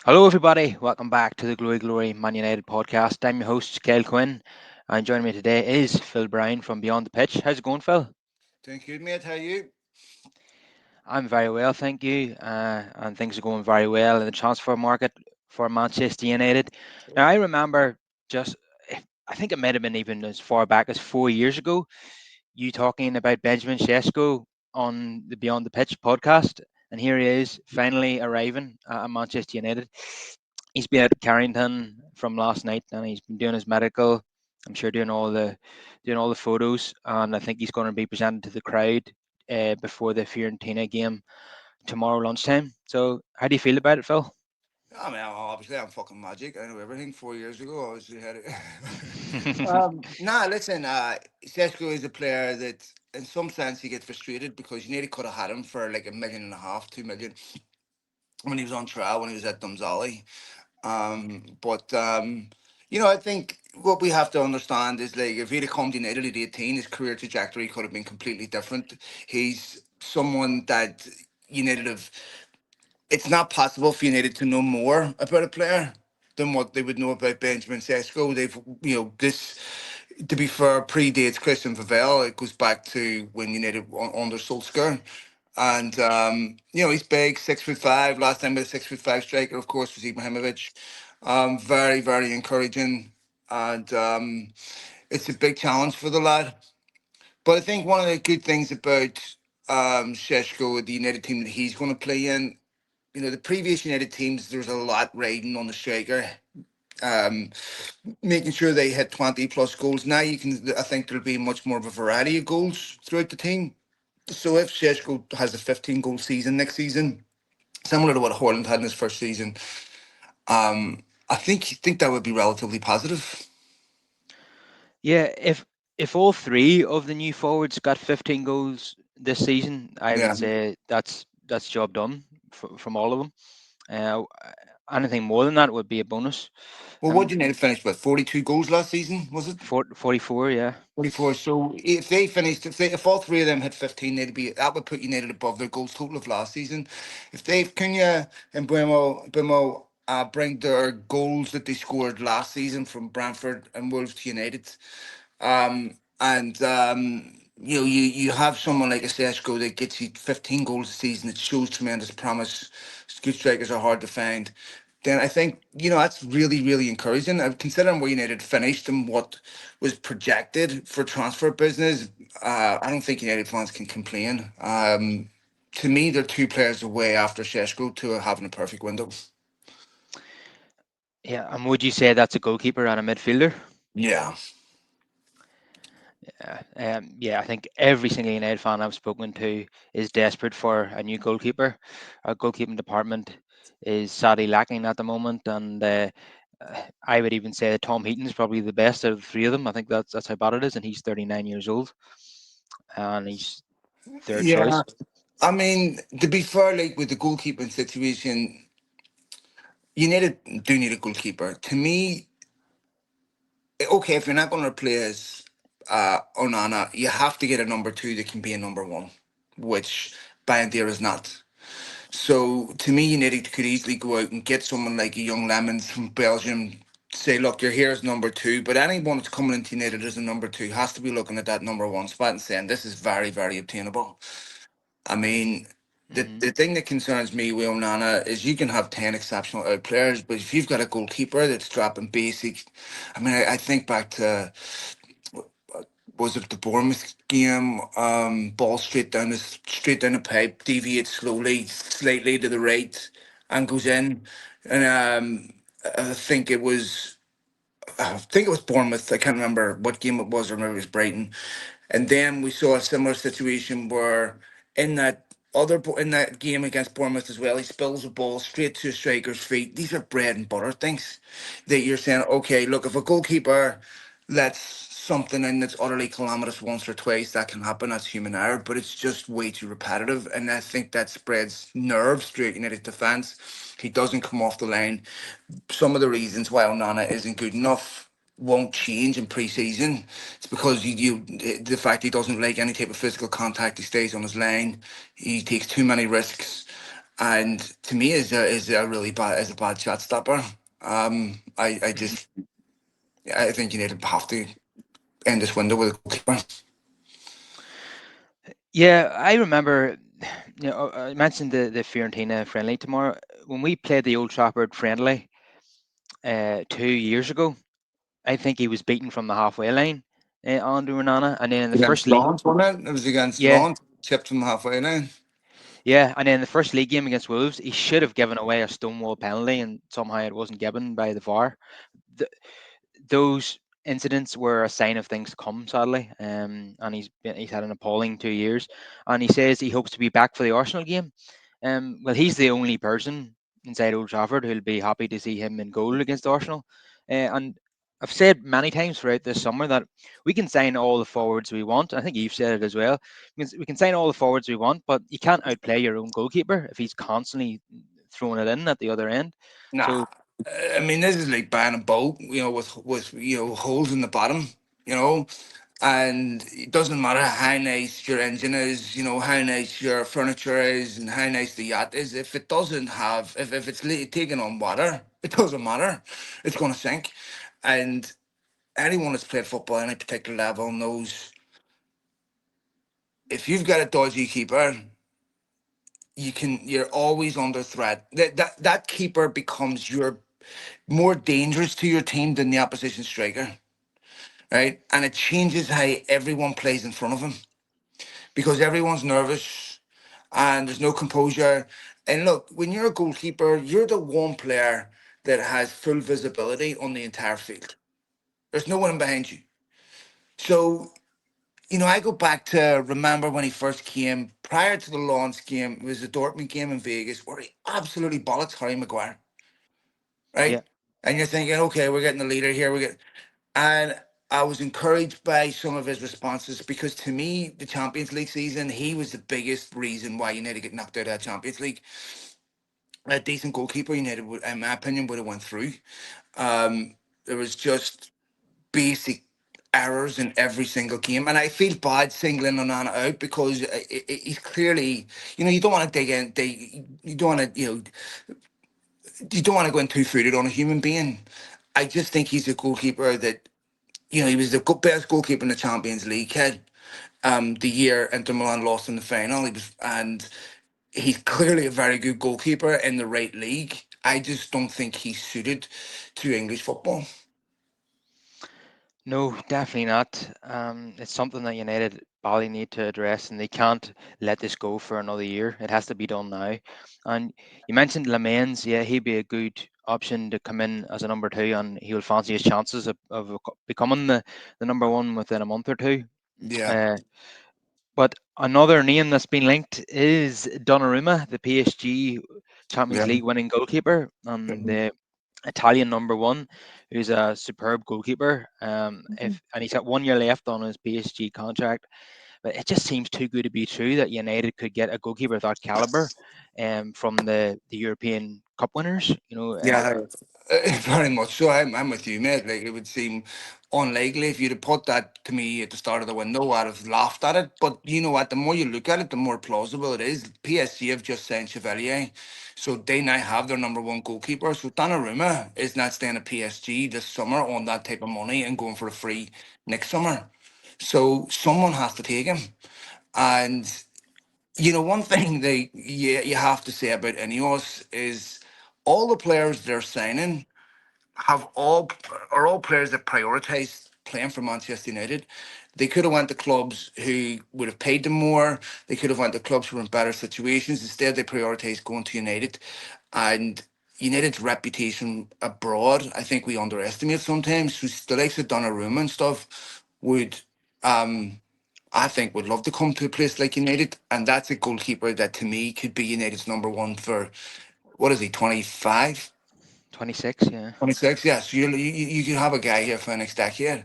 Hello, everybody. Welcome back to the Glory Glory Man United podcast. I'm your host, Kyle Quinn, and joining me today is Phil Brown from Beyond the Pitch. How's it going, Phil? Doing good, mate. How you? I'm very well, thank you, and things are going very well in the transfer market for Manchester United. Now, I remember just, I think it might have been even as far back as 4 years ago, you talking about Benjamin Sesko on the Beyond the Pitch podcast, and here he is finally arriving at Manchester United. He's been at Carrington from last night, and he's been doing his medical. I'm sure doing all the photos, and I think he's going to be presented to the crowd before the Fiorentina game tomorrow lunchtime. So, how do you feel about it, Phil? I mean, obviously, I'm fucking magic. I know everything. 4 years ago, I was had it. Nah, listen. Sesko is a player that, in some sense, he gets frustrated because you nearly could have had him for like 1.5 million, 2 million when he was on trial when he was at Dumzali. But I think what we have to understand is like if he'd have come to United at 18, his career trajectory could have been completely different. He's someone that United have it's not possible for United to know more about a player than what they would know about Benjamin Sesko. This, to be fair, predates Christian Vivel. It goes back to when United under Solskjaer. And, he's big, 6'5". Last time with a 6'5" striker, of course, was Ibrahimovic. Very, very encouraging. And it's a big challenge for the lad. But I think one of the good things about Sheshko, the United team that he's going to play in, the previous United teams, there's a lot riding on the striker, um, making sure they hit 20 plus goals. Now I think there'll be much more of a variety of goals throughout the team. So if Sheshko has a 15 goal season next season, similar to what Horland had in his first season, I think that would be relatively positive. Yeah, if all three of the new forwards got 15 goals this season, I would Yeah. say that's job done from all of them. Uh, Anything more than that would be a bonus. Well, what did Um, United finish with? 42 goals last season, was it? 44, yeah. 44. So if all three of them had 15, that would put United above their goals total of last season. If they've Cunha and Buemo bring their goals that they scored last season from Brentford and Wolves to United, and you have someone like a Sesko that gets you 15 goals a season. It shows tremendous promise. Good strikers are hard to find. Then I think that's really really encouraging. Considering where United finished and what was projected for transfer business, I don't think United fans can complain. To me, they're two players away after Sheshko to having a perfect window. Yeah, and would you say that's a goalkeeper and a midfielder? Yeah. Yeah, I think every single United fan I've spoken to is desperate for a new goalkeeper. Our goalkeeping department is sadly lacking at the moment, and I would even say that Tom Heaton is probably the best out of the three of them. I think that's how bad it is, and he's 39 years old, and he's third Yeah. choice. I mean, to be fair, like with the goalkeeping situation, do need a goalkeeper. To me, okay, if you're not going to replace Onana, you have to get a number two that can be a number one, which Bandier is not. So to me, United could easily go out and get someone like a young Lemons from Belgium. Say, look, you're here as number two, but anyone that's coming into United as a number two has to be looking at that number one spot and saying this is very, very obtainable. I mean, Hmm. the thing that concerns me with Onana is you can have 10 exceptional out players, but if you've got a goalkeeper that's dropping basic, I mean, I think back to, was it the Bournemouth game? Ball straight down the pipe, deviates slowly, slightly to the right, and goes in. And I think it was Bournemouth. I can't remember what game it was, or maybe it was Brighton. And then we saw a similar situation where in that game against Bournemouth as well, he spills a ball straight to a striker's feet. These are bread and butter things that you're saying, okay, look, if a goalkeeper lets something in that's utterly calamitous once or twice, that can happen. That's human error, but it's just way too repetitive. And I think that spreads nerves through United defence. He doesn't come off the line. Some of the reasons why Onana isn't good enough won't change in pre-season. It's because the fact he doesn't like any type of physical contact. He stays on his line. He takes too many risks. and to me is a really bad is a bad shot stopper. I Mhm. just I think United have to end this window with a goalkeeper. Yeah, I remember. I mentioned the Fiorentina friendly tomorrow when we played the Old Trafford friendly 2 years ago. I think he was beaten from the halfway line, Andrew Onana, and then in the first Against league, Lawrence, wasn't it? It was against yeah, Lawrence, chipped from halfway line. yeah, and then the first league game against Wolves, he should have given away a stonewall penalty, and somehow it wasn't given by the VAR. Those incidents were a sign of things to come, sadly. And he's had an appalling 2 years, and he says he hopes to be back for the Arsenal game. Well, he's the only person inside Old Trafford who'll be happy to see him in goal against Arsenal. And I've said many times throughout this summer that we can sign all the forwards we want. I think you've said it as well. We can sign all the forwards we want, but you can't outplay your own goalkeeper if he's constantly throwing it in at the other end. Nah, So I mean this is like buying a boat, with holes in the bottom, you know. And it doesn't matter how nice your engine is, how nice your furniture is, and how nice the yacht is. If it doesn't have, if it's taking on water, it doesn't matter. It's going to sink. And anyone that's played football at any particular level knows if you've got a dodgy keeper, you're always under threat. That keeper becomes more dangerous to your team than the opposition striker, right? And it changes how everyone plays in front of him because everyone's nervous and there's no composure. And look, when you're a goalkeeper, you're the one player that has full visibility on the entire field. There's no one behind you. So, I go back to remember when he first came, prior to the launch game, it was the Dortmund game in Vegas where he absolutely bollocks Harry Maguire, yeah, right? And you're thinking, okay, we're getting the leader here. And I was encouraged by some of his responses because to me, the Champions League season, he was the biggest reason why United get knocked out of that Champions League. A decent goalkeeper, United, in my opinion, would have went through. There was just basic errors in every single game, and I feel bad singling Onana out because he's clearly, you don't want to dig in. You don't want to, you don't want to go in two-footed on a human being. I just think he's a goalkeeper that, he was the best goalkeeper in the Champions League, kid. The year Inter Milan lost in the final, and he's clearly a very good goalkeeper in the right league. I just don't think he's suited to English football. no, definitely not. It's something that United badly need to address, and they can't let this go for another year. It has to be done now. And you mentioned Lamens, yeah, he'd be a good option to come in as a number two, and he will fancy his chances of becoming the number one within a month or two. Yeah. Uh, but another name that's been linked is Donnarumma, the PSG Champions Yeah. League winning goalkeeper, and the Italian number one, who's a superb goalkeeper. If and he's got 1 year left on his PSG contract, but it just seems too good to be true that United could get a goalkeeper of that caliber, from the European Cup winners. Yeah, very much so. I'm with you, mate. Like, it would seem unlikely if you'd have put that to me at the start of the window. I'd have laughed at it. But you know what? The more you look at it, the more plausible it is. PSG have just signed Chevalier, so they now have their number one goalkeeper. So Donnarumma is not staying at PSG this summer on that type of money and going for a free next summer. So someone has to take him. And one thing you have to say about Ineos is all the players they're signing have all are all players that prioritise playing for Manchester United. They could have went to clubs who would have paid them more. They could have went to clubs who were in better situations. Instead, they prioritise going to United, and United's reputation abroad, I think we underestimate sometimes. So the likes of Donnarumma and stuff would, I think, would love to come to a place like United, and that's a goalkeeper that to me could be United's number one for what is he, 25? 26, yeah. 26, yes. You could have a guy here for the next decade.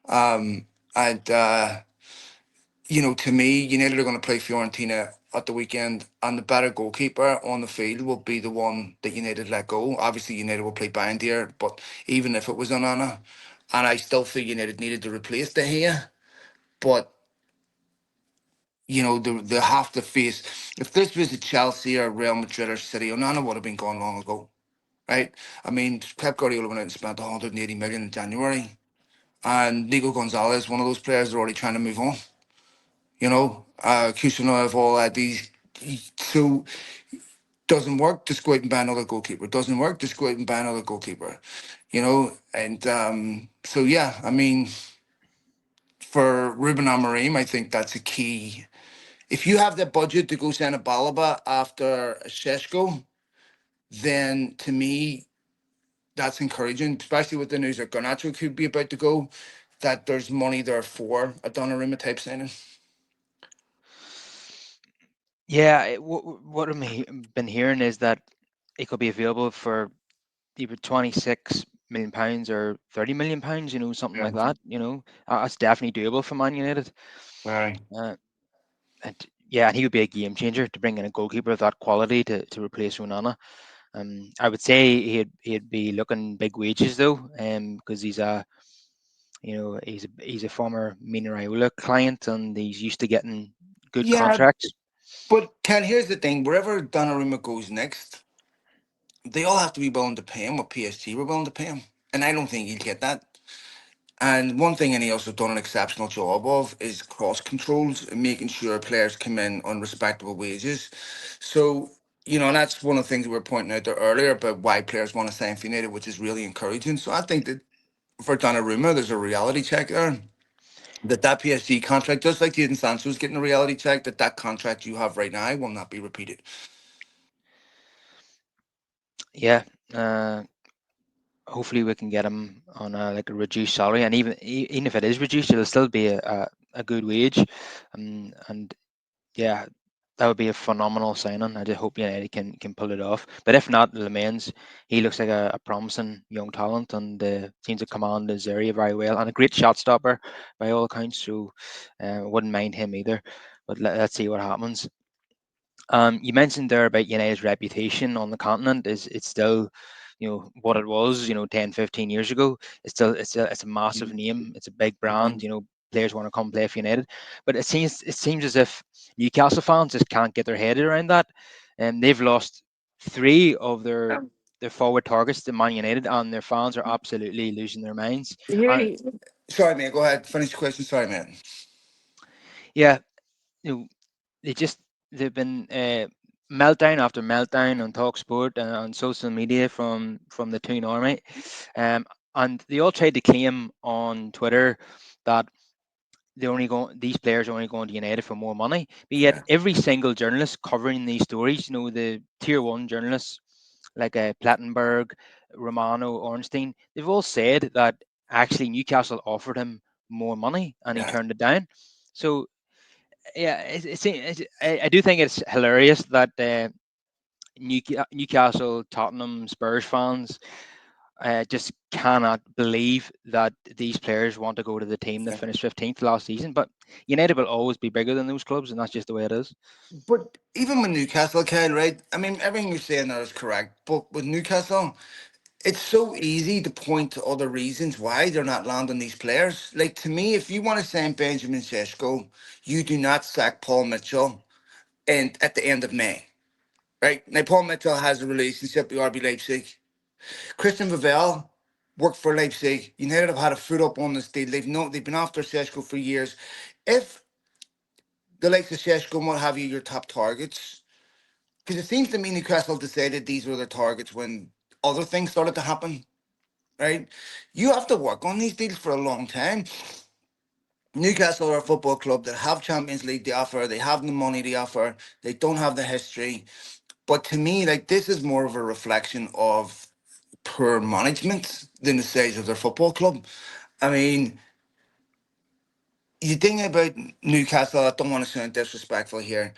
And to me, United are going to play Fiorentina at the weekend, and the better goalkeeper on the field will be the one that United let go. Obviously, United will play Bandier, but even if it was Onana, and I still feel United needed to replace De Gea, but they have to face. If this was a Chelsea or Real Madrid or City, Onana would have been gone long ago, right? I mean, Pep Guardiola went out and spent 180 million in January, and Nico Gonzalez, one of those players, are already trying to move on. Kusanov, all that. So doesn't work. Just go out and buy another goalkeeper. Doesn't work. Just go out and buy another goalkeeper. And so yeah, I mean, for Ruben Amorim, I think that's a key. If you have the budget to go send a Balaba after a Sesko, then to me that's encouraging, especially with the news that Garnacho could be about to go. That there's money there for a Donnarumma type signing. Yeah, what been hearing is that it could be available for either 26 million pounds or 30 million pounds. Something Yeah, like that. That's definitely doable for Man United. very. Uh, and yeah, and he would be a game changer to bring in a goalkeeper of that quality to replace Onana. I would say he'd be looking big wages though, because he's a former Mina Raiola client and he's used to getting good Yeah, contracts. but Ken, here's the thing: wherever Donnarumma goes next, they all have to be willing to pay him what PSG were willing to pay him, and I don't think he'll get that. And one thing, and he also done an exceptional job of, is cross controls and making sure players come in on respectable wages. So, and that's one of the things we were pointing out there earlier about why players want to sign for United, which is really encouraging. So I think that for Donnarumma, there's a reality check there. That PSG contract, just like Jadon Sancho's getting a reality check, that contract you have right now will not be repeated. Yeah, uh, hopefully we can get him on like a reduced salary, and even if it is reduced, it'll still be a good wage. And yeah, that would be a phenomenal signing. I just hope United can pull it off. But if not, Lemans, he looks like a promising young talent and seems to command his area very well and a great shot stopper by all accounts. So wouldn't mind him either. But let's see what happens. You mentioned there about United's reputation on the continent. Is it's still, what it was, 10, 15 years ago. It's a massive name. It's a big brand. Players want to come play for United, but it seems as if Newcastle fans just can't get their head around that, and they've lost three of their forward targets to Man United, and their fans are absolutely losing their minds. Uh, Sorry, mate. Go ahead. Finish the question. Sorry, man. yeah, you know, they just they've been meltdown after meltdown on Talksport and on social media from the Toon Army, um, and they all tried to claim on Twitter that these players are only going to United for more money. But yet Yeah. every single journalist covering these stories, the tier one journalists like Plattenberg, Romano, Ornstein, they've all said that actually Newcastle offered him more money and he Yeah. turned it down. So yeah, I do think it's hilarious that Newcastle, Tottenham, Spurs fans just cannot believe that these players want to go to the team that Yeah. finished 15th last season. But United will always be bigger than those clubs, and that's just the way it is. But even with Newcastle, Kyle, right? I mean, everything you're saying there is correct. But with Newcastle, it's so easy to point to other reasons why they're not landing these players. Like, to me, if you want to sign Benjamin Sesko, you do not sack Paul Mitchell and at the end of May, right? Now, Paul Mitchell has a relationship with RB Leipzig. Christian Vivel worked for Leipzig. United have had a foot up on this deal. They've been after Sesko for years. If the likes of Sesko and what have you, your top targets, because it seems to me Newcastle decided these were their targets when other things started to happen, right? You have to work on these deals for a long time. Newcastle are a football club that have Champions League to offer, they have the money to offer, they don't have the history. But to me, like, this is more of a reflection of poor management than the size of their football club. I mean, you think about Newcastle, I don't want to sound disrespectful here.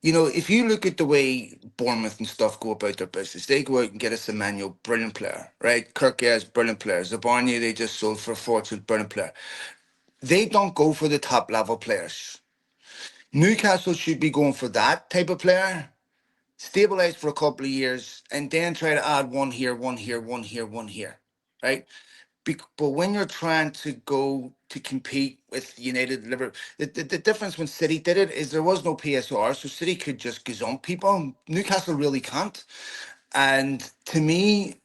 If you look at the way Bournemouth and stuff go about their business, they go out and get a Semenyo, brilliant player, right? Kirkes, brilliant player. Zabarnia, they just sold for a fortune, brilliant player. They don't go for the top level players. Newcastle should be going for that type of player, stabilize for a couple of years, and then try to add one here, one here, one here, one here, right? But when you're trying to go to compete with United, Liverpool, the difference when City did it is there was no PSR, so City could just gazump people. Newcastle really can't. And to me,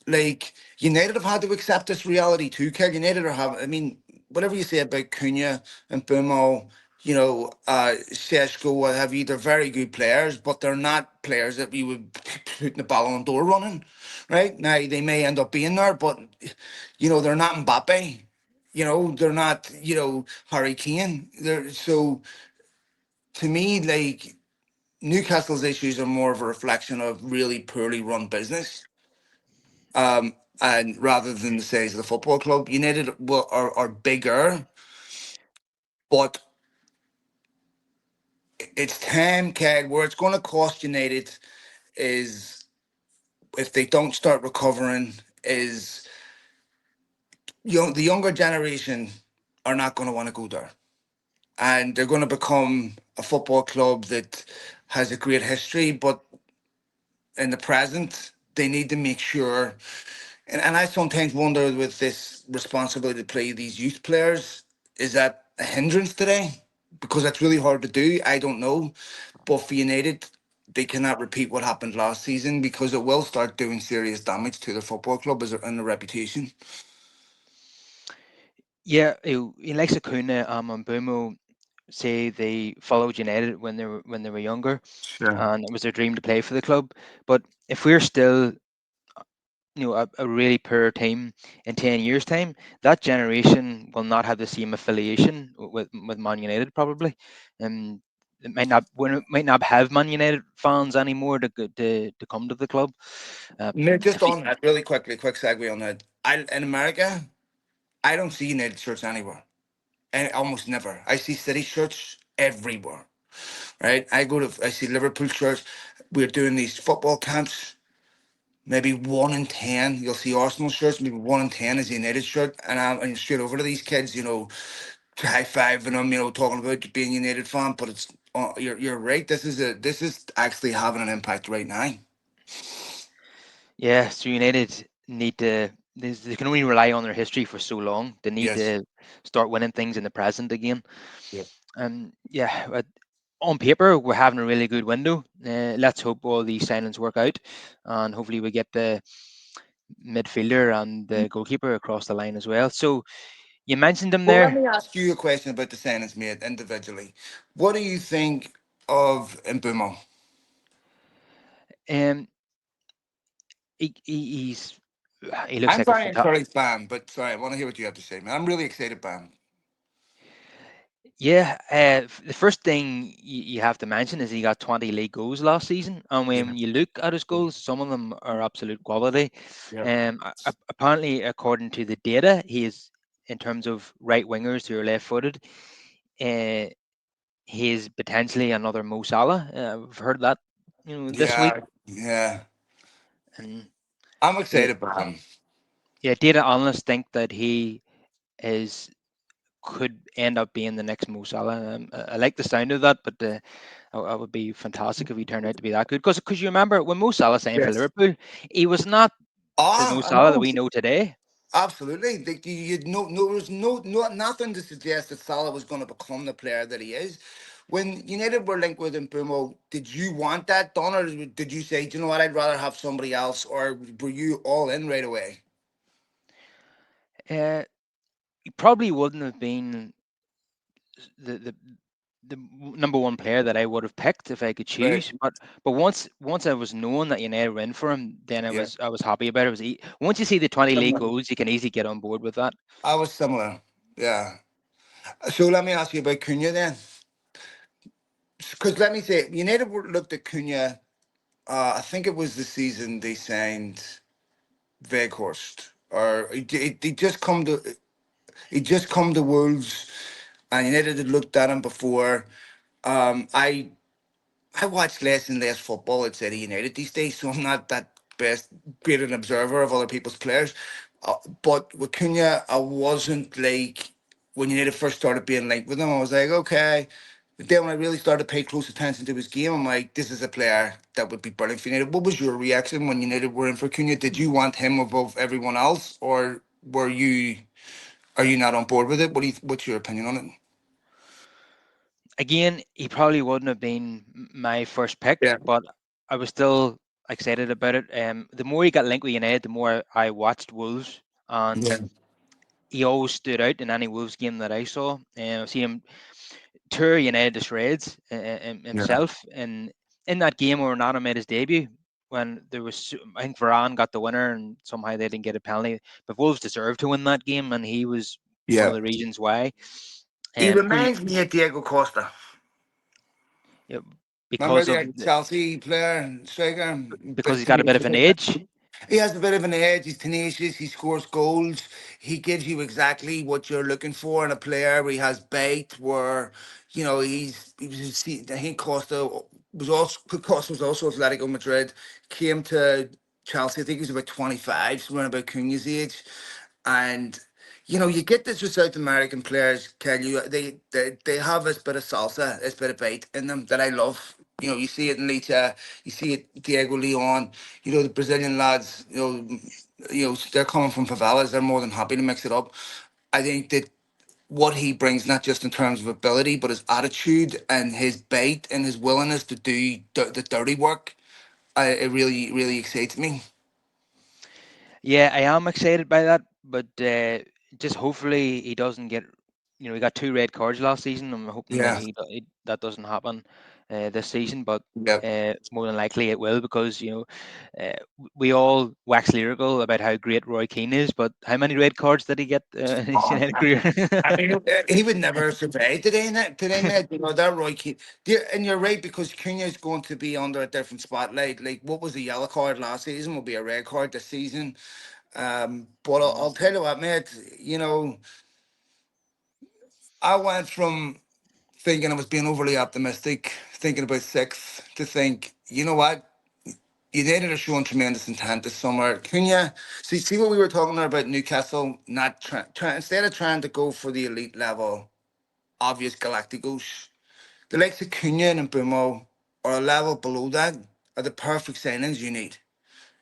like United have had to accept this reality too. Kel, United are having. I mean, whatever you say about Cunha and Bumo, Sesko, what have you, they're very good players, but they're not players that we would put in the Ballon d'Or running. Right now, they may end up being there, but they're not Mbappe. They're not Harry Kane. They're so to me like Newcastle's issues are more of a reflection of really poorly run business and rather than the size of the football club. United are bigger, but it's time, Keg, where it's going to cost United is if they don't start recovering, is the younger generation are not going to want to go there. And they're going to become a football club that has a great history, but in the present, they need to make sure. And I sometimes wonder with this responsibility to play these youth players, is that a hindrance today? Because that's really hard to do. I don't know. But for United, they cannot repeat what happened last season because it will start doing serious damage to their football club and their reputation. Yeah, he likes Acuna and Bumo say they followed United when they were younger, Sure. and it was their dream to play for the club. But if we're still a really poor team in 10 years time, that generation will not have the same affiliation with Man United probably. And it might not have Man United fans anymore to come to the club. uh, No, just if you, on that, really quickly, quick segue on that. In America, I don't see United shirts anywhere. And almost never. I see City shirts everywhere. Right? I see Liverpool shirts. We're doing these football camps. Maybe 1 in 10, you'll see Arsenal shirts. Maybe 1 in 10 is a United shirt, and I'm straight over to these kids, high fiving them, talking about being a United fan. But it's you're right. This is actually having an impact right now. yeah, so United need to. They can only rely on their history for so long. They need Yes. to start winning things in the present again. Yeah. And yeah, but on paper, we're having a really good window. Let's hope all these signings work out, and hopefully we get the midfielder and the goalkeeper across the line as well. So you mentioned him Well, let there. me ask you a question about the signings made individually. What do you think of Mbumo? Um, he's he looks I'm like a very fantastic. encouraged, Bam, but sorry, I want to hear what you have to say, man. I'm really excited, Bam. Yeah, the first thing you have to mention is he got 20 league goals last season, and Yeah. when you look at his goals, some of them are absolute quality. Yeah. Apparently, according to the data, he is in terms of right wingers who are left footed. Uh, he is potentially another Mo Salah. I've heard that this week, Yeah. Yeah. and I'm the excited, Bam. yeah data analysts think that he is could end up being the next Mo Salah. I like the sound of that, but that would be fantastic if he turned out to be that good. Because you remember when Mo Salah signed for Yes. Liverpool, he was not the Mo I Salah that know. we know today. Absolutely. There was nothing to suggest that Salah was going to become the player that he is. When United were linked with Mbumo, did you want that done, or did you say, do you know what, I'd rather have somebody else, or were you all in right away? Uh, he probably wouldn't have been the, the number one player that I would have picked if I could Right. choose. But once I was known that United were in for him, then Yeah. I was happy about it. Once you see the 20 league Similar. goals, you can easily get on board with that. I was similar. Yeah. So let me ask you about Cunha then. Because let me say, looked at Cunha. I think it was the season they signed Veghorst, or he just come to Wolves, and United had looked at him before. Um, I I watch less and less football at City United these days, so I'm not that best great an observer of other people's players. But with Cunha, I wasn't like when United first started being linked with him. I was like, okay. But then when I really started to pay close attention to his game, I'm like, this is a player that would be brilliant for United. What was your reaction when United were in for Cunha? Did you want him above everyone else, or? Were you Are you not on board with it? What's your opinion on it? Again, he probably wouldn't have been my first pick, Yeah, but I was still excited about it. The more he got linked with United, the more I watched Wolves, and yeah, he always stood out in any Wolves game that I saw. I've seen him tour United to shreds yeah, himself, and in that game where Ronaldo made his debut, when there was, I think Varane got the winner, and somehow they didn't get a penalty. But Wolves deserved to win that game, and he was one of yeah. the reasons why. He We, reminds me of Diego Costa. you know, Remember because of the Chelsea player, striker, because bit he's got a bit of an tenacious. age. He has a bit of an edge. He's tenacious. He scores goals. He gives you exactly what you're looking for in a player. Where he has bait. Where I think Costa was also Atletico Madrid. Came to Chelsea. I think he was about 25, so around about Cunha's age. And you get this with South American players, can you? They have this bit of salsa, this bit of bait in them that I love. You see it in Licha, you see it Diego Leon. The Brazilian lads. They're coming from favelas. They're more than happy to mix it up. I think that what he brings, not just in terms of ability, but his attitude and his bait and his willingness to do the dirty work, it really, really excites me. Yeah, I am excited by that, but just hopefully he doesn't get. He got two red cards last season. I'm hoping that Yeah, that doesn't happen this season, but yeah. more than likely it will because we all wax lyrical about how great Roy Keane is, but how many red cards did he get in his Oh, United career? I mean, he would never survive today, today, mate. That Roy Keane. And you're right, because Cunha is going to be under a different spotlight. Like, what was the yellow card last season will be a red card this season. But I'll Mm. tell you what, mate, I went from thinking I was being overly optimistic, thinking about sixth, to think, you know what? United are showing tremendous intent this summer. Cunha, see what we were talking about Newcastle, not instead of trying to go for the elite level, obvious Galacticos. The likes of Cunha and Bumo are a level below that, are the perfect signings you need,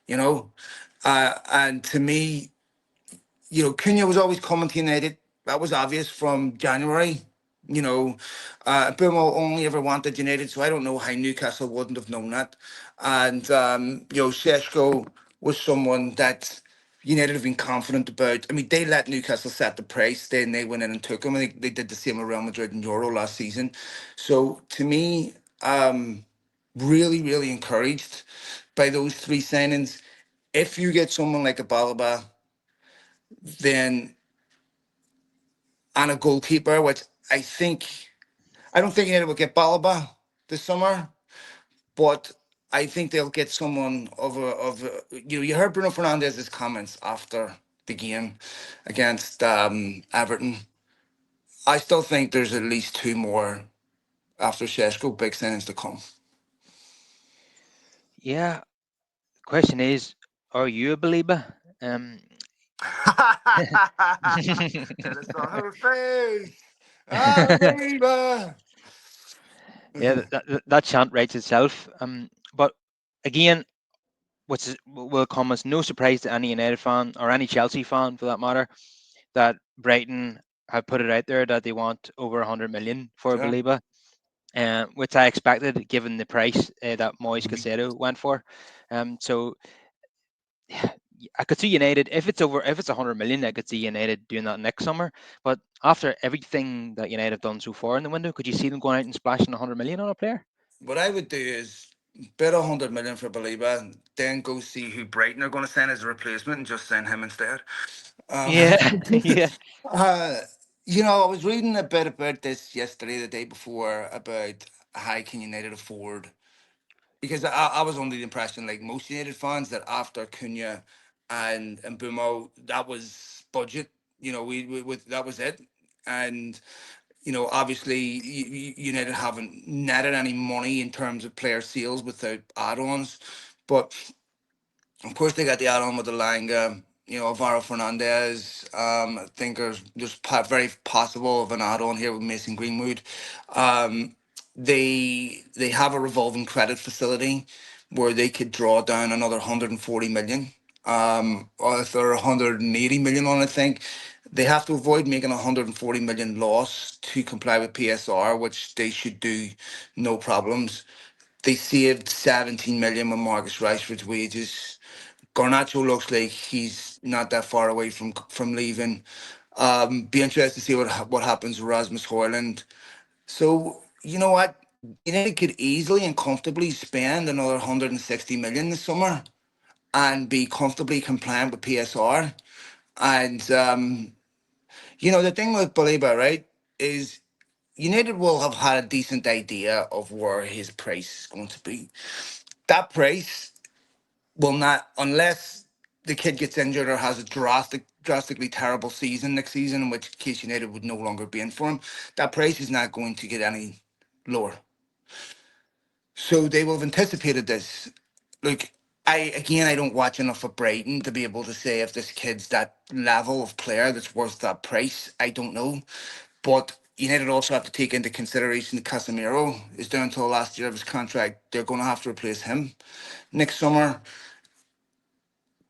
you know? And to me, Cunha was always coming to United. That was obvious from January. Bumo only ever wanted United, so I don't know how Newcastle wouldn't have known that. And, Sesko was someone that United have been confident about. I mean, they let Newcastle set the price, then they went in and took him. I think they did the same with Real Madrid and Euro last season. So to me, really, really encouraged by those three signings. If you get someone like a Balaba, then and a goalkeeper, which I don't think United will get Balaba this summer, but I think they'll get someone you heard Bruno Fernandez's comments after the game against Everton. I still think there's at least two more after Sesko big signings to come. Yeah, the question is, are you a believer? Tell us on her face. I'm a believer. Yeah, that chant writes itself. But again, will come as no surprise to any United fan or any Chelsea fan for that matter that Brighton have put it out there that they want over 100 million for Yeah. Baleba, which I expected given the price that Moise Mhm. Caicedo went for. So I could see United if it's 100 million, I could see United doing that next summer. But after everything that United have done so far in the window, could you see them going out and splashing 100 million on a player? What I would do is bid 100 million for Baliba, then go see who Brighton are going to send as a replacement and just send him instead. Um, Yeah, yeah, uh, I was reading a bit about this yesterday, the day before, about how can United afford, because I was under the impression, like most United fans, that after Cunha and Bumo, that was budget. That was it. And obviously United haven't netted any money in terms of player sales without add-ons, but of course they got the add-on with the Langa, Alvaro Fernandez. I think there's very possible of an add-on here with Mason Greenwood. Um, they have a revolving credit facility where they could draw down another 140 million. Or if they're 180 million on, I think they have to avoid making 140 million loss to comply with PSR, which they should do, no problems. They saved 17 million with Marcus Rashford's wages. Garnacho looks like he's not that far away from leaving. Be interested to see what happens with Rasmus Højlund. So you know what? United could easily and comfortably spend another 160 million this summer and be comfortably compliant with PSR. And the thing with Baleba, right, is United will have had a decent idea of where his price is going to be. That price will not, unless the kid gets injured or has a drastically terrible season next season, in which case United would no longer be in for him. That price is not going to get any lower. So they will have anticipated this. Look, I don't watch enough of Brighton to be able to say if this kid's that level of player that's worth that price. I don't know. But United also have to take into consideration that Casemiro is down to the last year of his contract. They're going to have to replace him next summer.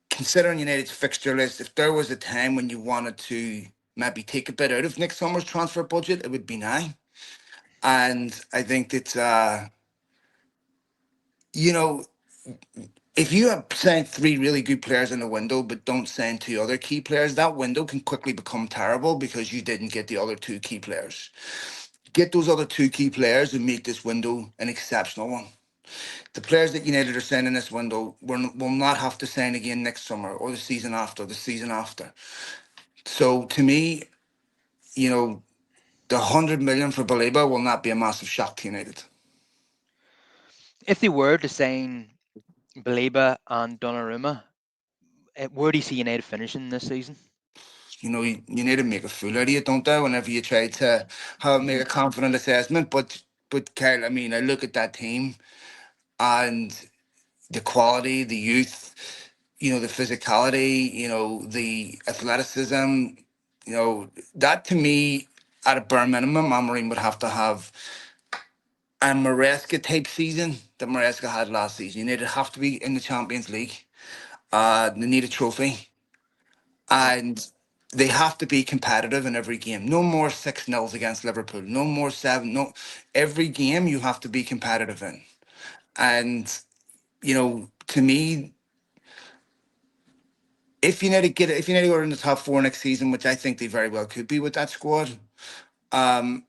Considering United's fixture list, if there was a time when you wanted to maybe take a bit out of next summer's transfer budget, it would be now. And I think that, you know, if you have signed three really good players in the window but don't sign two other key players, that window can quickly become terrible because you didn't get the other two key players. Get those other two key players and make this window an exceptional one. The players that United are signing this window will not have to sign again next summer or the season after. So to me, you know, the 100 million for Baleba will not be a massive shock to United. If they were to sign Baleba and Donnarumma, where do you see United finishing this season? You need to make a fool out of you, don't they? Whenever you try to make a confident assessment, but Kyle, I mean, I look at that team and the quality, the youth, the physicality, the athleticism, that to me, at a bare minimum, Amorim would have to have a Maresca type season that Maresca had last season. You need to have to be in the Champions League. They need a trophy, Yeah. and they have to be competitive in every game. No more 6-0s against Liverpool. No more 7. No, every game you have to be competitive in. And to me, if United were in the top four next season, which I think they very well could be with that squad, um,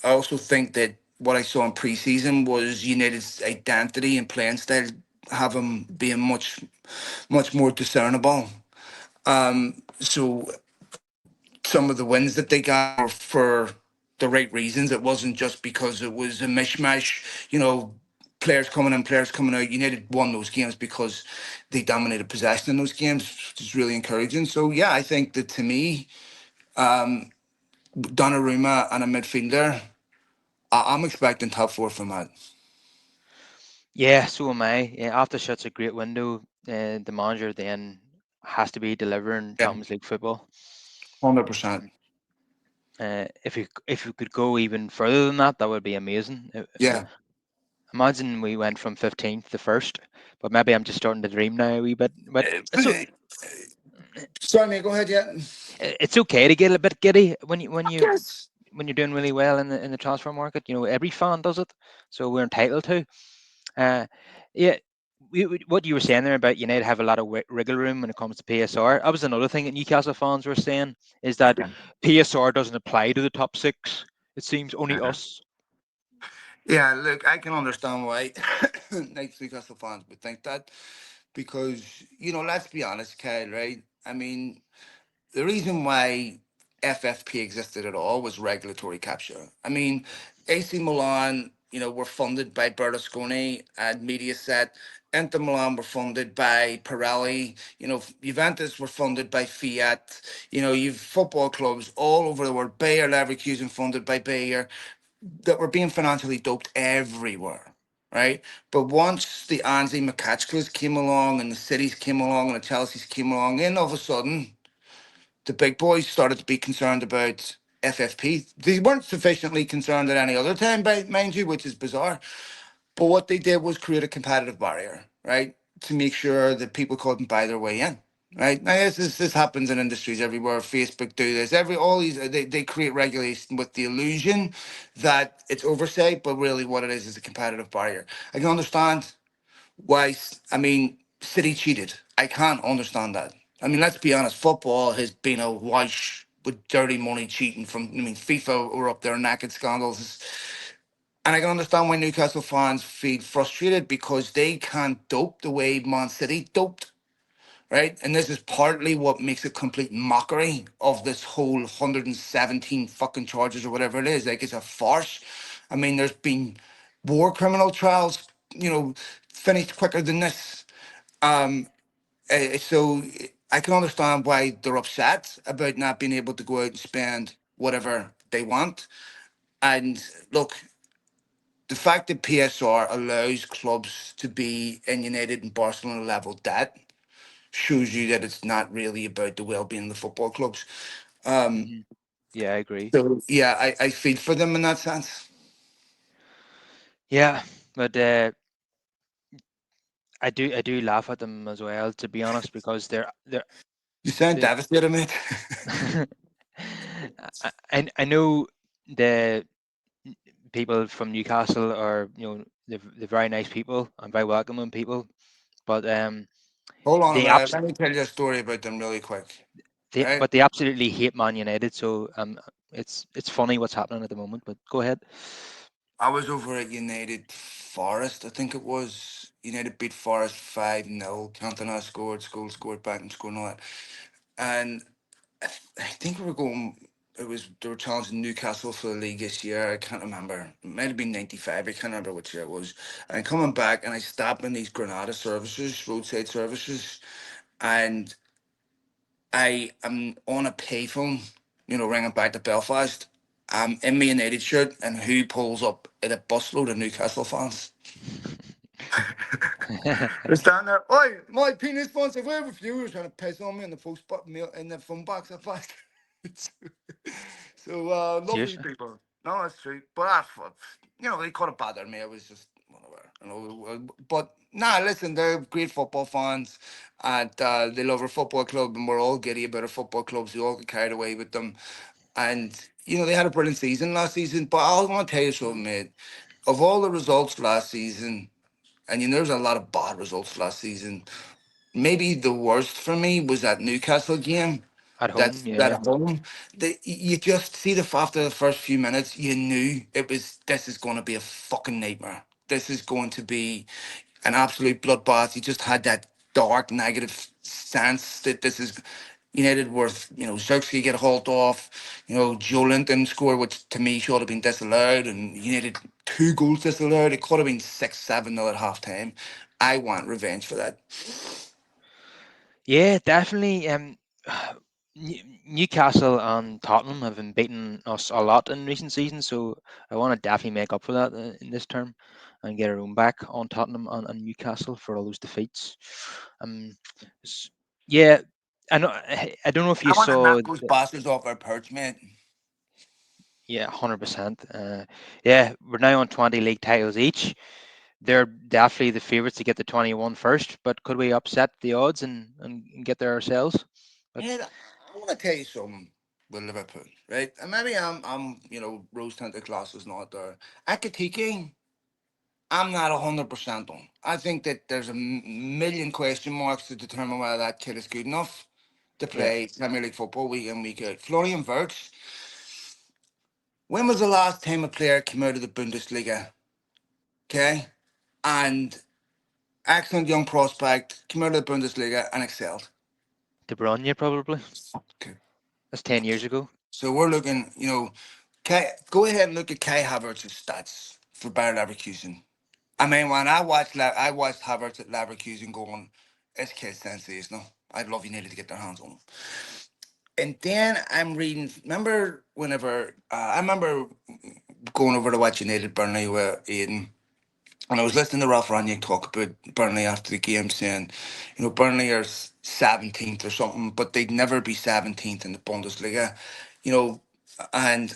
I also think that what I saw in preseason was United's identity and playing style have them being much more discernible. So some of the wins that they got were for the right reasons. It wasn't just because it was a mishmash, players coming in, players coming out. United won those games because they dominated possession in those games, which is really encouraging. So yeah, I think that to me, Donnarumma and a midfielder, I'm expecting top four from that. Yeah, so am I. Yeah, after such a great window, the manager then has to be delivering Yeah, Champions League football. 100%. If we could go even further than that, that would be amazing. Yeah. Imagine we went from 15th to first, but maybe I'm just starting to dream now a wee bit. But But, sorry, mate, go ahead. Yeah. it's okay to get a bit giddy when you Yes. when you're doing really well in the transfer market. Every fan does it, so we're entitled to. Uh, yeah, what you were saying there about United have a lot of wriggle room when it comes to PSR. That was another thing that Newcastle fans were saying is that Yeah. PSR doesn't apply to the top six. It seems only us. Yeah, look, I can understand why Newcastle fans would think that because, let's be honest, Kyle, right? I mean, the reason why FFP existed at all was regulatory capture. I mean, AC Milan, were funded by Berlusconi and Mediaset. Inter Milan were funded by Pirelli. Juventus were funded by Fiat. You've football clubs all over the world. Bayer Leverkusen funded by Bayer that were being financially doped everywhere, right? But once the Anzi Makachkas came along and the cities came along and the Chelsea's came along, then all of a sudden the big boys started to be concerned about FFP. They weren't sufficiently concerned at any other time, by mind you, which is bizarre. But what they did was create a competitive barrier, right? to make sure that people couldn't buy their way in. Right now, this happens in industries everywhere. Facebook do this. All these they create regulation with the illusion that it's oversight, but really what it is a competitive barrier. I can understand why. I mean, City cheated. I can't understand that. I mean, let's be honest. Football has been a wash with dirty money cheating from. I mean, FIFA were up there naked scandals. And I can understand why Newcastle fans feel frustrated because they can't dope the way Man City doped, right? And this is partly what makes a complete mockery of this whole 117 fucking charges or whatever it is. Like, it's a farce. I mean, there's been war criminal trials, finished quicker than this. Um, so I can understand why they're upset about not being able to go out and spend whatever they want. And look, the fact that PSR allows clubs to be in United and Barcelona level debt shows you that it's not really about the well-being of the football clubs. Um, Hmm. Yeah, I agree. so yeah, I feel for them in that sense. Yeah, but I do laugh at them as well, to be honest, because You sound they're devastated, mate. I know the people from Newcastle are, they're very nice people and very welcoming people, but Hold on a they minute. abs Let me tell you a story about them really quick. they Right? but they absolutely hate Man United. So it's funny what's happening at the moment. But go ahead. I was over at United Forest, I think it was. United beat Forest 5-0. Cantona scored, School scored, Beckham scored, and all that. And I think we were going. It was they were challenging Newcastle for the league this year. I can't remember. It might have been '95. I can't remember which year it was. And coming back, and I stopped in these Granada services, roadside services, and I am on a payphone, ringing back to Belfast. I'm in my United shirt, and who pulls up at a busload of Newcastle fans? They're standing there. Oi, my penis sponsor. Where have you? Trying to piss on me in the post mail in the phone box. I passed. So lovely Seriously. people. No, that's true. But that's what they could have bothered me. I was just whatever. But nah, listen, they're great football fans, and they love our football club, and we're all giddy about our football clubs. We all get carried away with them, and they had a brilliant season last season. But I want to tell you something, mate. Of all the results last season, and there's a lot of bad results last season. Maybe the worst for me was that Newcastle game. At That's home, that yeah. at home. You just see the after the first few minutes, you knew this is going to be a fucking nightmare. This is going to be an absolute bloodbath. You just had that dark negative sense that this is United worth, Zirkzee get hauled off, Joe Linton score, which to me should have been disallowed, and United 2 goals disallowed. It could have been 6-7 nil at half time. I want revenge for that. Yeah, definitely. Newcastle and Tottenham have been beating us a lot in recent seasons, so I want to definitely make up for that in this term and get our own back on Tottenham and Newcastle for all those defeats. Um, s- yeah, I don't know if you I want to knock saw. those bastards off our perch, mate. Yeah, 100%. Yeah, we're now on 20 league titles each. They're definitely the favourites to get the 21 first, but could we upset the odds and get there ourselves? But Yeah, I want to tell you something with Liverpool, right? And maybe I'm rose tinted glasses not there. Akatike, I'm not 100% on. I think that there's a million question marks to determine whether that kid is good enough to yeah, play Premier League football week in, week out. Florian Wirtz, when was the last time a player came out of the Bundesliga? Okay? And excellent young prospect, came out of the Bundesliga and excelled. De Bruyne probably. Okay. That's 10 years ago. So we're looking, go ahead and look at Kai Havertz's stats for Bayer Leverkusen. I mean, when I watched Havertz at Leverkusen going, this kid's sensational. I'd love United to get their hands on him. And then I'm reading. Remember, I remember going over to watch United Burnley with Aiden, and I was listening to Ralph Rangnick talk about Burnley after the game, saying, Burnley are 17th or something, but they'd never be 17th in the Bundesliga, you know. And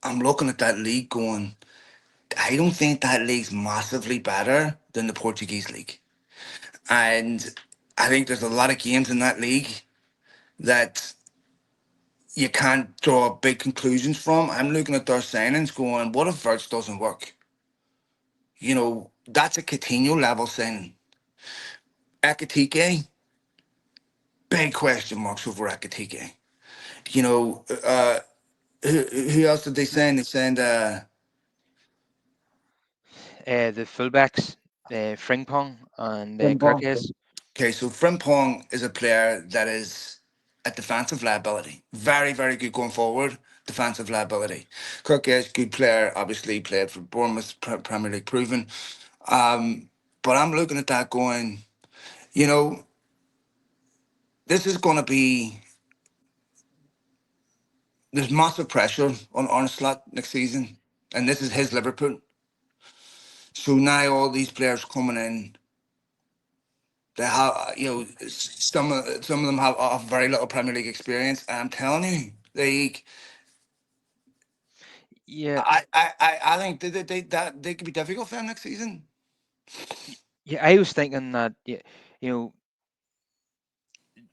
I'm looking at that league going, I don't think that league's massively better than the Portuguese league. And I think there's a lot of games in that league that you can't draw big conclusions from. I'm looking at their signings going, what if Verts doesn't work? That's a Coutinho level signing. Ekitike, big question marks over Ekitike. You know, who else did they send? They sent The fullbacks, Frimpong and Frimpong. Kirkes. Okay, so Frimpong is a player that is a defensive liability. Very, very good going forward. Defensive liability. Kirkes, good player. Obviously played for Bournemouth, Premier League proven. Um, but I'm looking at that going, you know, this is going to be there's massive pressure on Arnslot next season, and this is his Liverpool. So now all these players coming in, they have, some of them have very little Premier League experience, and I'm telling you, Yeah, I think they could be difficult for them next season. yeah. I was thinking that you know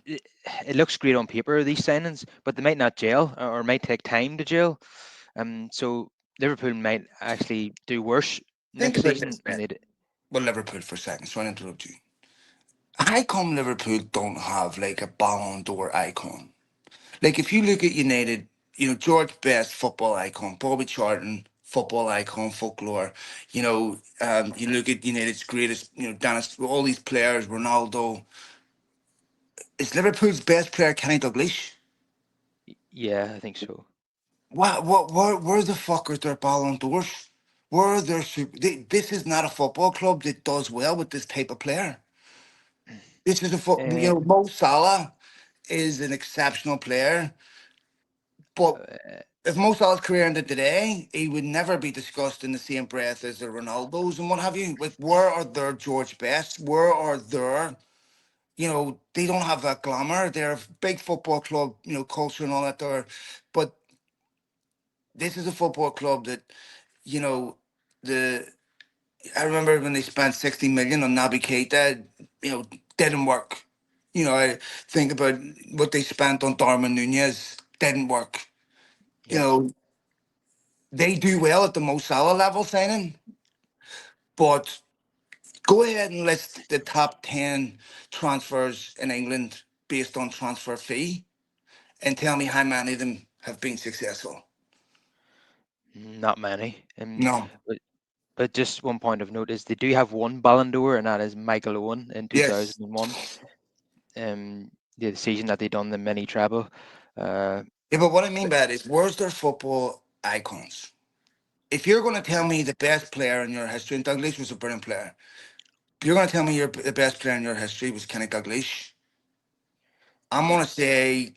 it, it looks great on paper these signings, but they might not gel or might take time to gel. So Liverpool might actually do worse Think next about season this, than man. they did. Well, Liverpool for a second. So I interrupt you. How come Liverpool don't have like a Ballon d'Or icon? Like if you look at United, George Best, football icon, Bobby Charlton, football icon, folklore. You look at United's greatest, Dennis, all these players, Ronaldo. Is Liverpool's best player Kenny Dalglish? Yeah, I think so. Where the fuck are their Ballon d'Ors? Where are their this is not a football club that does well with this type of player. This is Uh, Mo Salah is an exceptional player, but uh, if Mo Salah's career ended today, he would never be discussed in the same breath as the Ronaldos and what have you. Like, where are their George Best? Where are their, they don't have that glamour. They're a big football club, culture and all that there. But this is a football club that, you know, the I remember when they spent 60 million on Naby Keita, didn't work. I think about what they spent on Darwin Nunez, didn't work. You yeah, know, they do well at the Mo Salah level signing, but go ahead and list the top 10 transfers in England based on transfer fee and tell me how many of them have been successful. not many. No. But just one point of note is they do have one Ballon d'Or, and that is Michael Owen in Yes. 2001. The season that they done the mini treble. Uh, Yeah, but what I mean by that is, where's their football icons? If you're going to tell me the best player in your history, and Douglas was a brilliant player, if you're going to tell me the best player in your history was Kenny Dalglish, I'm going to say,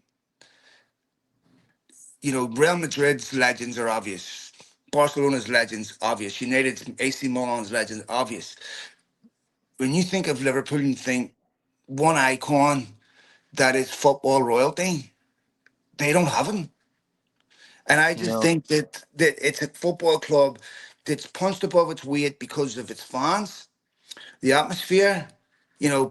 Real Madrid's legends are obvious. Barcelona's legends, obvious. United's AC Milan's legends, obvious. When you think of Liverpool and think one icon that is football royalty, they don't have him. And I just no, think that it's a football club that's punched above its weight because of its fans, the atmosphere,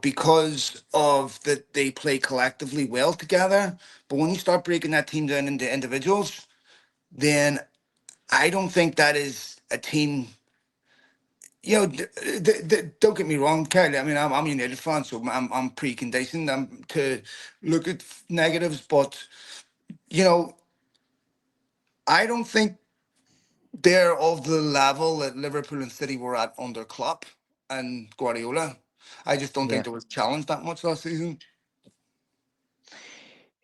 because of that they play collectively well together. But when you start breaking that team down into individuals, then I don't think that is a team. Don't get me wrong, Kelly. I mean, I'm a United fan, so I'm preconditioned to look at negatives. But you know, I don't think they're of the level that Liverpool and City were at under Klopp and Guardiola. I just don't think yeah, they was challenged that much last season.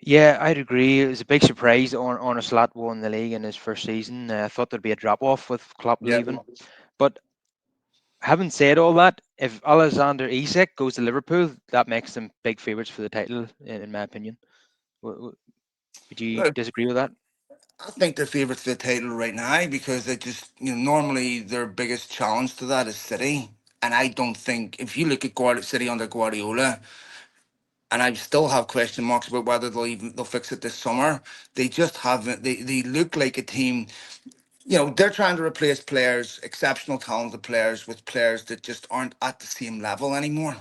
yeah, I'd agree. It was a big surprise on a slot won the league in his first season. I thought there'd be a drop off with Klopp Yeah. leaving, but having said all that, if Alexander Isak goes to Liverpool, that makes them big favourites for the title, in my opinion. Would you Look, disagree with that? I think they're favourites for the title right now because they just, normally their biggest challenge to that is City. And I don't think, if you look at City under Guardiola, and I still have question marks about whether they'll fix it this summer. They just haven't. They look like a team. they're trying to replace players, exceptional talented players, with players that just aren't at the same level anymore.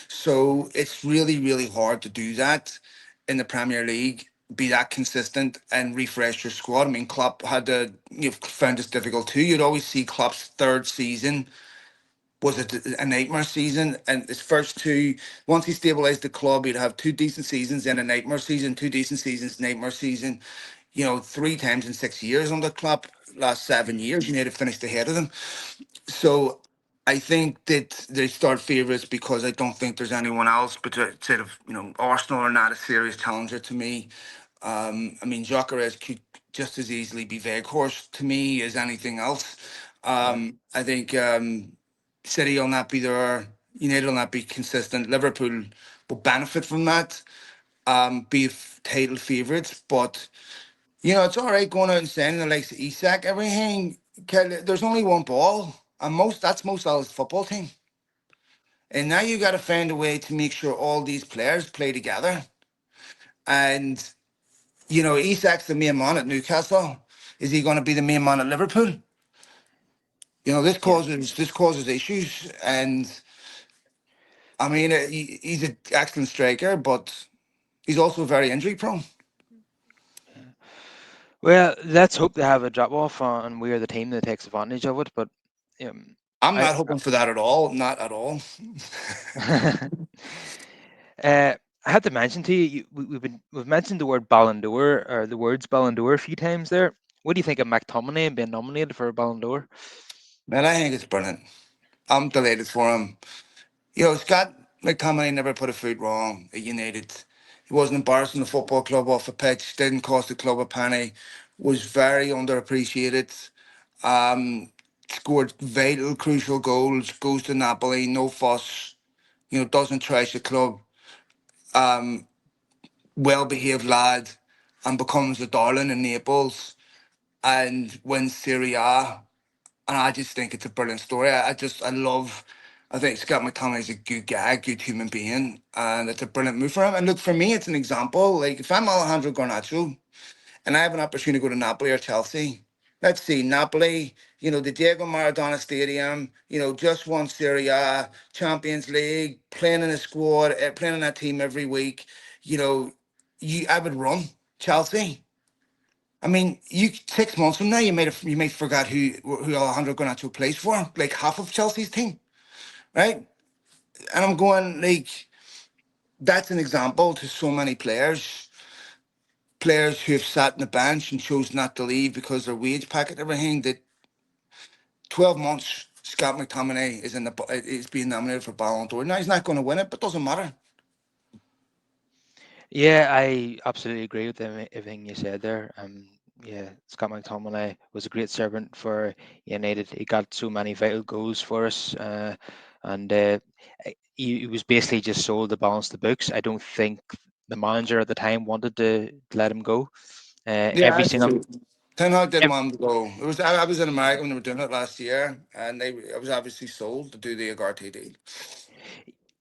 So it's really, really hard to do that in the Premier League. Be that consistent and refresh your squad. I mean, Klopp you've found this difficult too. You'd always see Klopp's third season was a nightmare season, and his first two, once he stabilized the club, he'd have two decent seasons, then a nightmare season, two decent seasons, nightmare season. Three times in 6 years under Klopp. Last 7 years, you need to finish ahead of them. So I think that they start favourites because I don't think there's anyone else, but outside of Arsenal are not a serious challenger to me. I mean, Gyökeres could just as easily be Weghorst to me as anything else. Yeah. I think City will not be there. United will not be consistent. Liverpool will benefit from that, be title favourites. But, it's all right going out and saying the likes of Isak, everything. There's only one ball, and that's most of the football team. And now you got to find a way to make sure all these players play together. And Isak's the main man at Newcastle. Is he going to be the main man at Liverpool? This Yeah. causes issues, and I mean, he's an excellent striker, but he's also very injury prone. Yeah. Well, let's hope they have a drop off and we're the team that takes advantage of it. But um, I'm I not hoping for that at all. Not at all. I had to mention to you, we've mentioned the word Ballon d'Or or the words Ballon d'Or a few times there. What do you think of McTominay being nominated for a Ballon d'Or? Man, I think it's brilliant. I'm delighted for him. Scott McTominay never put a foot wrong at United. He wasn't embarrassing the football club off the pitch. Didn't cost the club a penny. Was very underappreciated. Um, Scored vital, crucial goals. Goes to Napoli, no fuss. Doesn't trash the club. Um, Well behaved lad, and becomes a darling in Naples and wins Serie A. And I just think it's a brilliant story. I love. I think Scott McTominay is a good guy, a good human being, and it's a brilliant move for him. And look, for me, it's an example. Like if I'm Alejandro Garnacho and I have an opportunity to go to Napoli or Chelsea. Let's see, Napoli, the Diego Maradona Stadium, just won Serie A, Champions League, playing in a squad, playing in that team every week. You know, I would run Chelsea. I mean, 6 months from now, you may forget who Alejandro Garnacho plays for, like half of Chelsea's team, right? And I'm going like that's an example to so many players who have sat in the bench and chose not to leave because their wage packet, everything. That 12 months, Scott McTominay is being nominated for Ballon d'Or. Now he's not going to win it, but doesn't matter. Yeah, I absolutely agree with everything you said there. Yeah, Scott McTominay was a great servant for United. He got so many vital goals for us, and he was basically just sold to balance the books. I don't think the manager at the time wanted to let him go. Yeah, Every that's single true. Ten Hag didn't ev- want him to go. I was in America when they were doing it last year, and I was obviously sold to do the Agarte deal.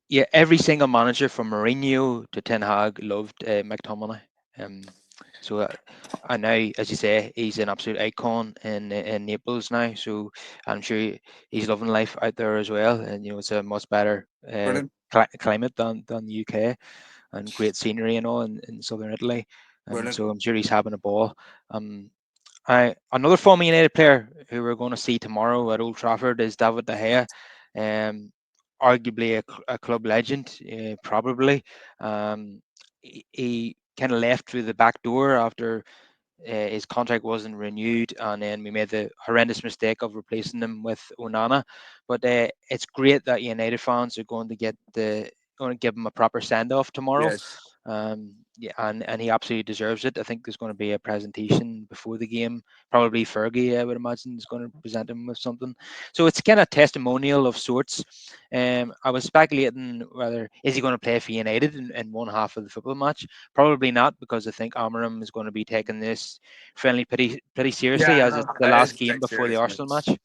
yeah, every single manager from Mourinho to Ten Hag loved McTominay. Um, so and now, as you say, he's an absolute icon in Naples now. So I'm sure he's loving life out there as well. And it's a much better Brilliant, climate than the UK, and great scenery and all in southern Italy. brilliant, So I'm sure he's having a ball. Um, another former United player who we're going to see tomorrow at Old Trafford is David De Gea. Um, Arguably a club legend, probably. He kind of left through the back door after his contract wasn't renewed, and then we made the horrendous mistake of replacing him with Onana. But it's great that United fans are going to give him a proper send off tomorrow. yes. Yeah, and he absolutely deserves it. I think there's going to be a presentation before the game. Probably Fergie, I would imagine, is going to present him with something. So it's kind of testimonial of sorts. I was speculating whether is he going to play for United in one half of the football match. Probably not, because I think Amarim is going to be taking this friendly pretty seriously, Yeah, as no, it's the it last is game like before the serious Arsenal news. match.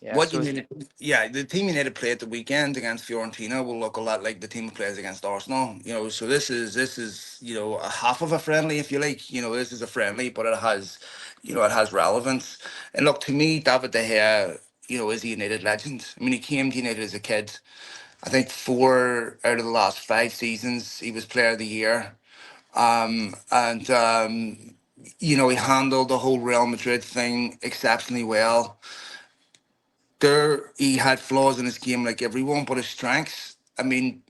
Yeah, What you so need, yeah, the team you need to play at the weekend against Fiorentina will look a lot like the team that plays against Arsenal. So this is a half of a friendly, if you like. This is a friendly, but it has it has relevance. And look, to me, David De Gea, is a United legend. I mean, he came to United as a kid. I think 4 out of the last 5 seasons he was Player of the Year. And he handled the whole Real Madrid thing exceptionally well. There, he had flaws in his game like everyone, but his strengths. I mean,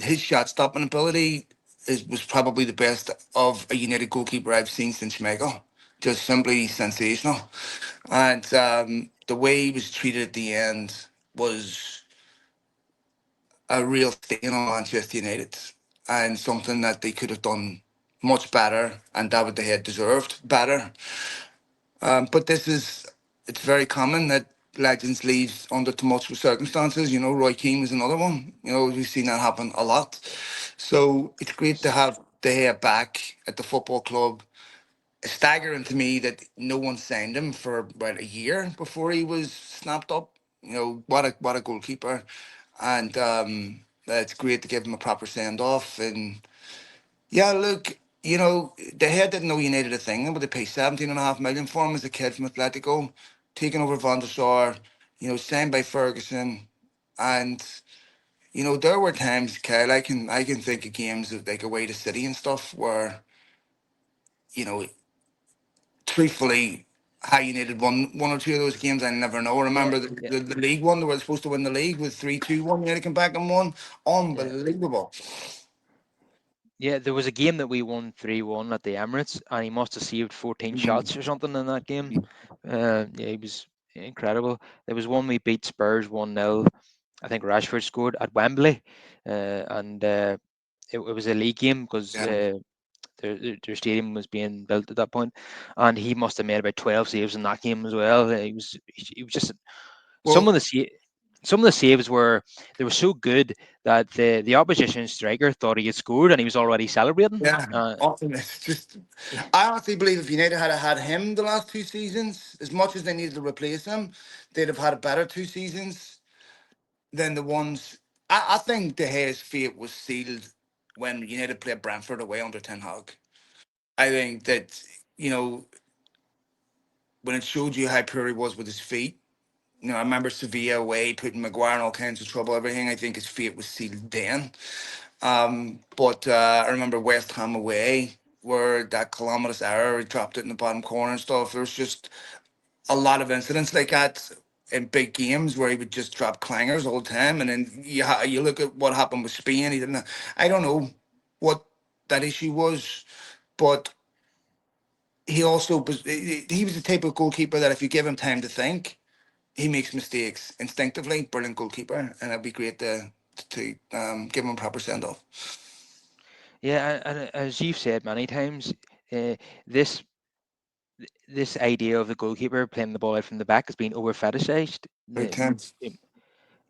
his shot stopping ability was probably the best of a United goalkeeper I've seen since Schmeichel. Just simply sensational, and the way he was treated at the end was a real stain on Manchester United, and something that they could have done much better, and David De Gea deserved better. But it's very common that legends leave under tumultuous circumstances. Roy Keane was another one. We've seen that happen a lot. So it's great to have De Gea back at the football club. It's staggering to me that no one signed him for about a year before he was snapped up. What a goalkeeper, and it's great to give him a proper send off. And yeah, look, the head didn't know you needed a thing, but they paid 17.5 million for him as a kid from Atletico, taking over Van der Sar, signed by Ferguson. And, there were times, Kyle, I can think of games of like away to City and stuff where, you know, truthfully, how you needed one or two of those games, I never know. I Yeah, remember yeah, the league one, they were supposed to win the league with 3-2-1. You had to come back and won. yeah. Unbelievable. Yeah, there was a game that we won 3-1 at the Emirates, and he must have saved 14 Mhm. shots or something in that game. Yeah, he was incredible. There was one we beat Spurs 1-0. I think Rashford scored at Wembley, and it was a league game because Yeah. their stadium was being built at that point, and he must have made about 12 saves in that game as well. He was just some of Well, the some of the saves were they were so good that the opposition striker thought he had scored and he was already celebrating. yeah, often it's just. I honestly believe if United had him the last 2 seasons, as much as they needed to replace him, they'd have had a better 2 seasons than the ones. I think De Gea's fate was sealed when United played Brentford away under Ten Hag. I think that you know when it showed you how poor he was with his feet. I remember Sevilla away putting Maguire in all kinds of trouble. Everything. I think his fate was sealed then. But I remember West Ham away, where that calamitous error, he dropped it in the bottom corner and stuff. There was just a lot of incidents like that in big games where he would just drop clangers all the time. And then you look at what happened with Spain. He didn't. I don't know what that issue was, but he also was. He was the type of goalkeeper that if you give him time to think, he makes mistakes instinctively. Brilliant goalkeeper, and it'd be great to give him a proper send off. Yeah, and as you've said many times, uh, this this idea of the goalkeeper playing the ball out from the back has been over fetishized. Very tense.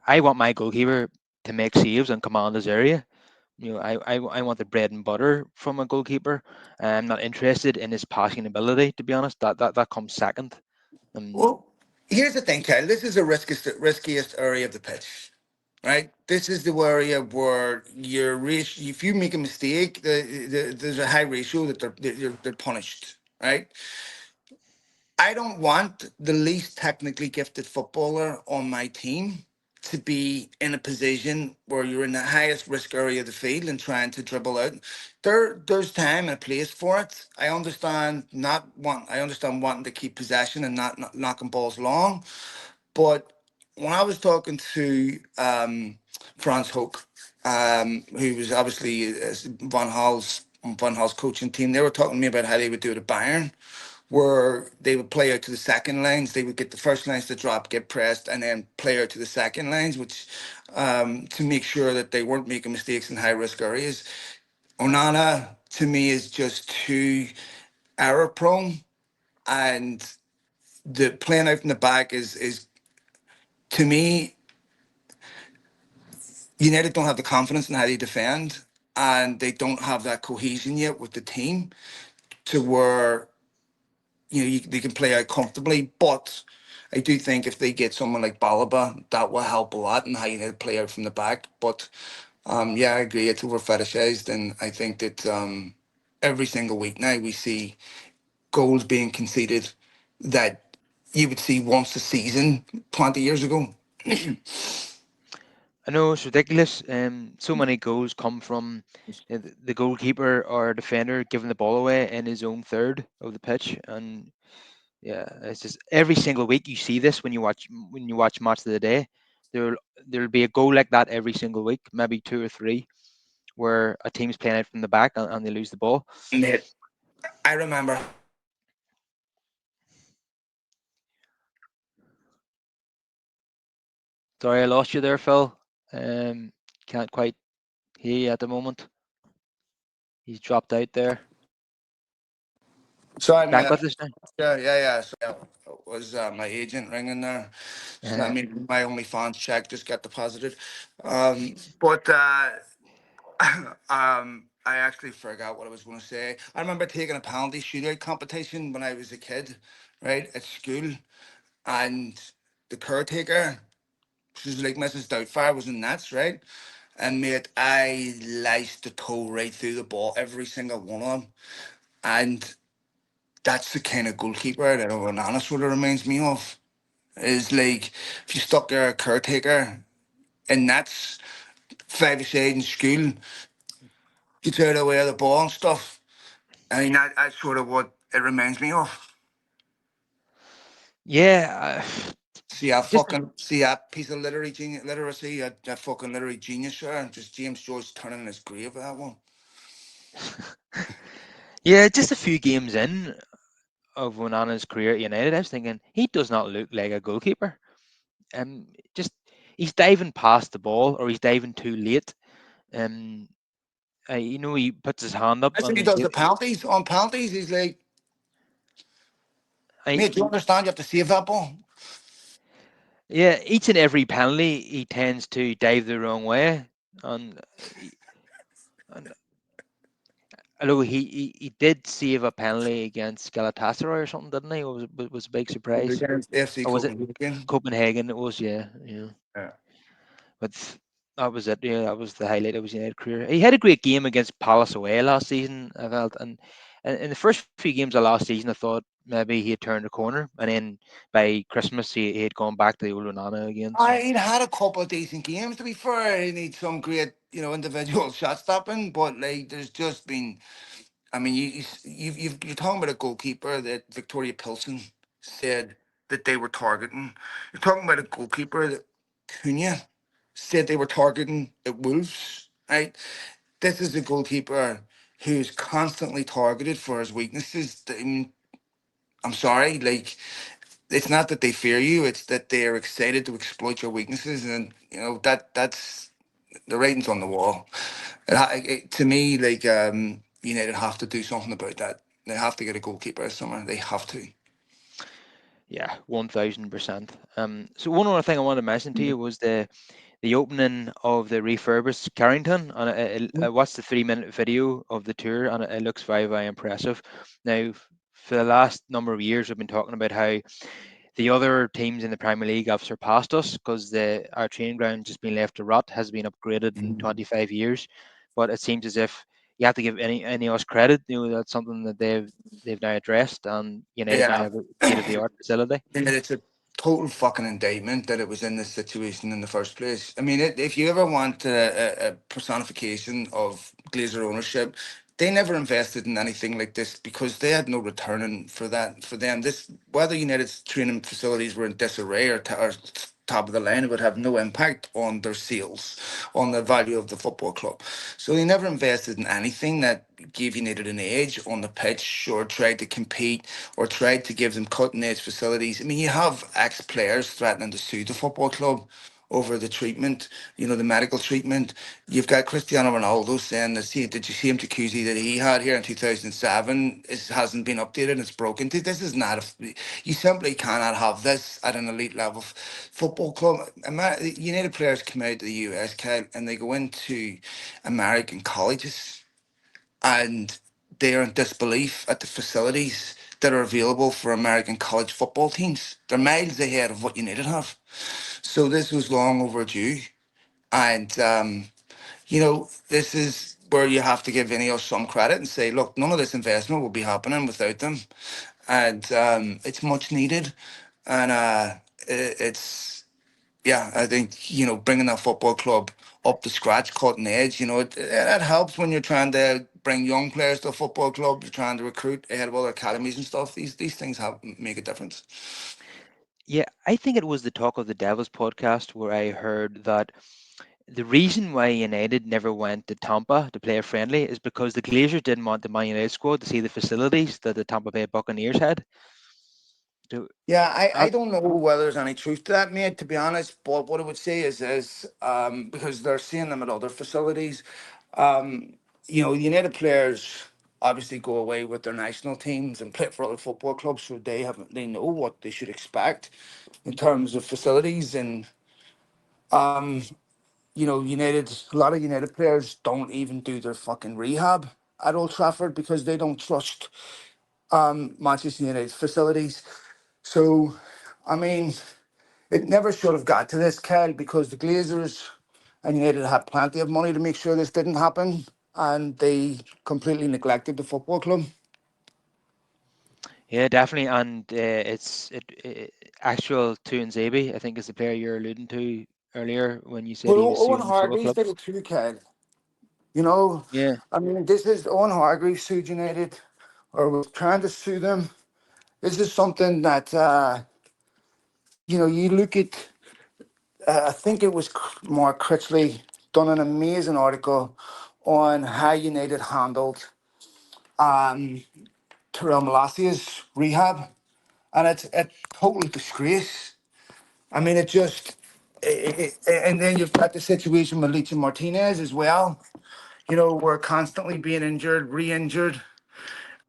I want my goalkeeper to make saves and command his area. I want the bread and butter from a goalkeeper. I'm not interested in his passing ability, to be honest. That comes second. Um, Well, here's the thing, Kyle. This is the riskiest area of the pitch, right? This is the area where if you make a mistake, there's a high ratio that they're punished, right? I don't want the least technically gifted footballer on my team to be in a position where you're in the highest risk area of the field and trying to dribble out. There's time and a place for it. I understand wanting to keep possession and not knocking balls long. But when I was talking to Franz Hoek, who was obviously Van Hal's coaching team, they were talking to me about how they would do it at Bayern, where they would play out to the second lines. They would get the first lines to drop, get pressed, and then play out to the second lines, which to make sure that they weren't making mistakes in high risk areas. Onana to me is just too error prone, and the playing out from the back is to me United don't have the confidence in how they defend, and they don't have that cohesion yet with the team to where they can play out comfortably. But I do think if they get someone like Balaba, that will help a lot in how you play out from the back. But yeah, I agree. It's over fetishized, and I think that every single week now we see goals being conceded that you would see once a season 20 years ago. I know it's ridiculous. So many goals come from the goalkeeper or defender giving the ball away in his own third of the pitch, and yeah, it's just every single week you see this when you watch match of the day. There there'll be a goal like that every single week, maybe two or three, where a team's playing out from the back and they lose the ball. Mate, I remember. Sorry, I lost you there, Phil. Can't quite hear you at the moment. He's dropped out there. Sorry, mate. Back with us now. Yeah. So it was my agent ringing there. Just let Uh, me my OnlyFans check just got deposited. But I actually forgot what I was going to say. I remember taking a penalty shootout competition when I was a kid, right at school, and the caretaker, she was like Mrs. Doubtfire, was in nets, right? And mate, I laced the toe right through the ball, every single one of them. And that's the kind of goalkeeper that Onana sort of reminds me of. Is like if you stuck your caretaker and that's 5 aside in school, you tear away the ball and stuff. I mean that's sort of what it reminds me of. yeah, just See that piece of literacy, that fucking literary genius there, and just James Joyce turning in his grave that one. yeah, just a few games in of Onana's career at United, I was thinking he does not look like a goalkeeper. Just he's diving past the ball or he's diving too late. Um, he puts his hand up I think he and does the penalties. On penalties, he's like, I mate, do you understand you have to save that ball? yeah, each and every penalty he tends to dive the wrong way, and, and although he did save a penalty against Galatasaray or something, didn't he? Was a big surprise. Against FC Or was it Copenhagen. Copenhagen? It was, yeah, yeah. Yeah. But that was it. Yeah, that was the highlight of his United career. He had a great game against Palace away last season, I felt, and in the first few games of last season, I thought maybe he had turned a corner, and then by Christmas he had gone back to the old Onana again. So He'd had a couple of decent games to be fair. He needs some great, individual shot stopping, but like there's just been. I mean, you're talking about a goalkeeper that Victoria Pilsen said that they were targeting. You're talking about a goalkeeper that Cunha said they were targeting at Wolves. Right, this is a goalkeeper who's constantly targeted for his weaknesses. I'm sorry, like it's not that they fear you; it's that they are excited to exploit your weaknesses, and that's the writing's on the wall. To me, like United have to do something about that. They have to get a goalkeeper this summer. They have to. yeah, 1000%. So one other thing I wanted to mention to you was the opening of the refurbished Carrington, and I watched the 3 minute video of the tour, and it looks very, very impressive. Now, for the last number of years, we've been talking about how the other teams in the Premier League have surpassed us because the our training ground just been left to rot, has been upgraded in 25 years. But it seems as if you have to give any of us credit. That's something that they've now addressed, and United now Yeah. have a state of the art facility. And it's a total fucking indictment that it was in this situation in the first place. I mean, if you ever want a personification of Glazer ownership, they never invested in anything like this because they had no return for that. For them, this whether United's training facilities were in disarray or top of the line, it would have no impact on their sales, on the value of the football club. So they never invested in anything that gave United an edge on the pitch or tried to compete or tried to give them cutting edge facilities. I mean, you have ex players threatening to sue the football club over the treatment, the medical treatment. You've got Cristiano Ronaldo saying, did you see him jacuzzi that he had here in 2007? It hasn't been updated, it's broken. This is not, you simply cannot have this at an elite level football club. United players come out to the US, Kyle, and they go into American colleges and they are in disbelief at the facilities that are available for American college football teams. They're miles ahead of what United have. So this was long overdue. And, this is where you have to give Ineos some credit and say, look, none of this investment will be happening without them. and it's much needed. And it's yeah, I think bringing that football club up to scratch, cutting edge, it helps when you're trying to bring young players to a football club. You're trying to recruit ahead of other academies and stuff. These things have make a difference. Yeah, I think it was the Talk of the Devils podcast where I heard that the reason why United never went to Tampa to play a friendly is because the Glazers didn't want the Man United squad to see the facilities that the Tampa Bay Buccaneers had. So, Yeah, I uh, don't know whether there's any truth to that, mate, to be honest. But what I would say is because they're seeing them at other facilities, um, United players obviously go away with their national teams and play for other football clubs, so they know what they should expect in terms of facilities. And um, United, a lot of United players don't even do their fucking rehab at Old Trafford because they don't trust Manchester United's facilities. So, I mean, it never should have got to this, Kel, because the Glazers and United had plenty of money to make sure this didn't happen, and they completely neglected the football club. yeah, definitely. And actual Tuanzebe, I think, is the player you're alluding to earlier when you said Well, he was Owen suing the football Hargreaves club. did it too, Kel. You know, Yeah, I mean, this is Owen Hargreaves sued United or was trying to sue them. This is something that, you look at, I think it was Mark Critchley done an amazing article on how United handled um, Terrell Malacia's rehab, and it's a total disgrace. I mean, and then you've got the situation with Leach and Martinez as well. We're constantly being injured, re-injured,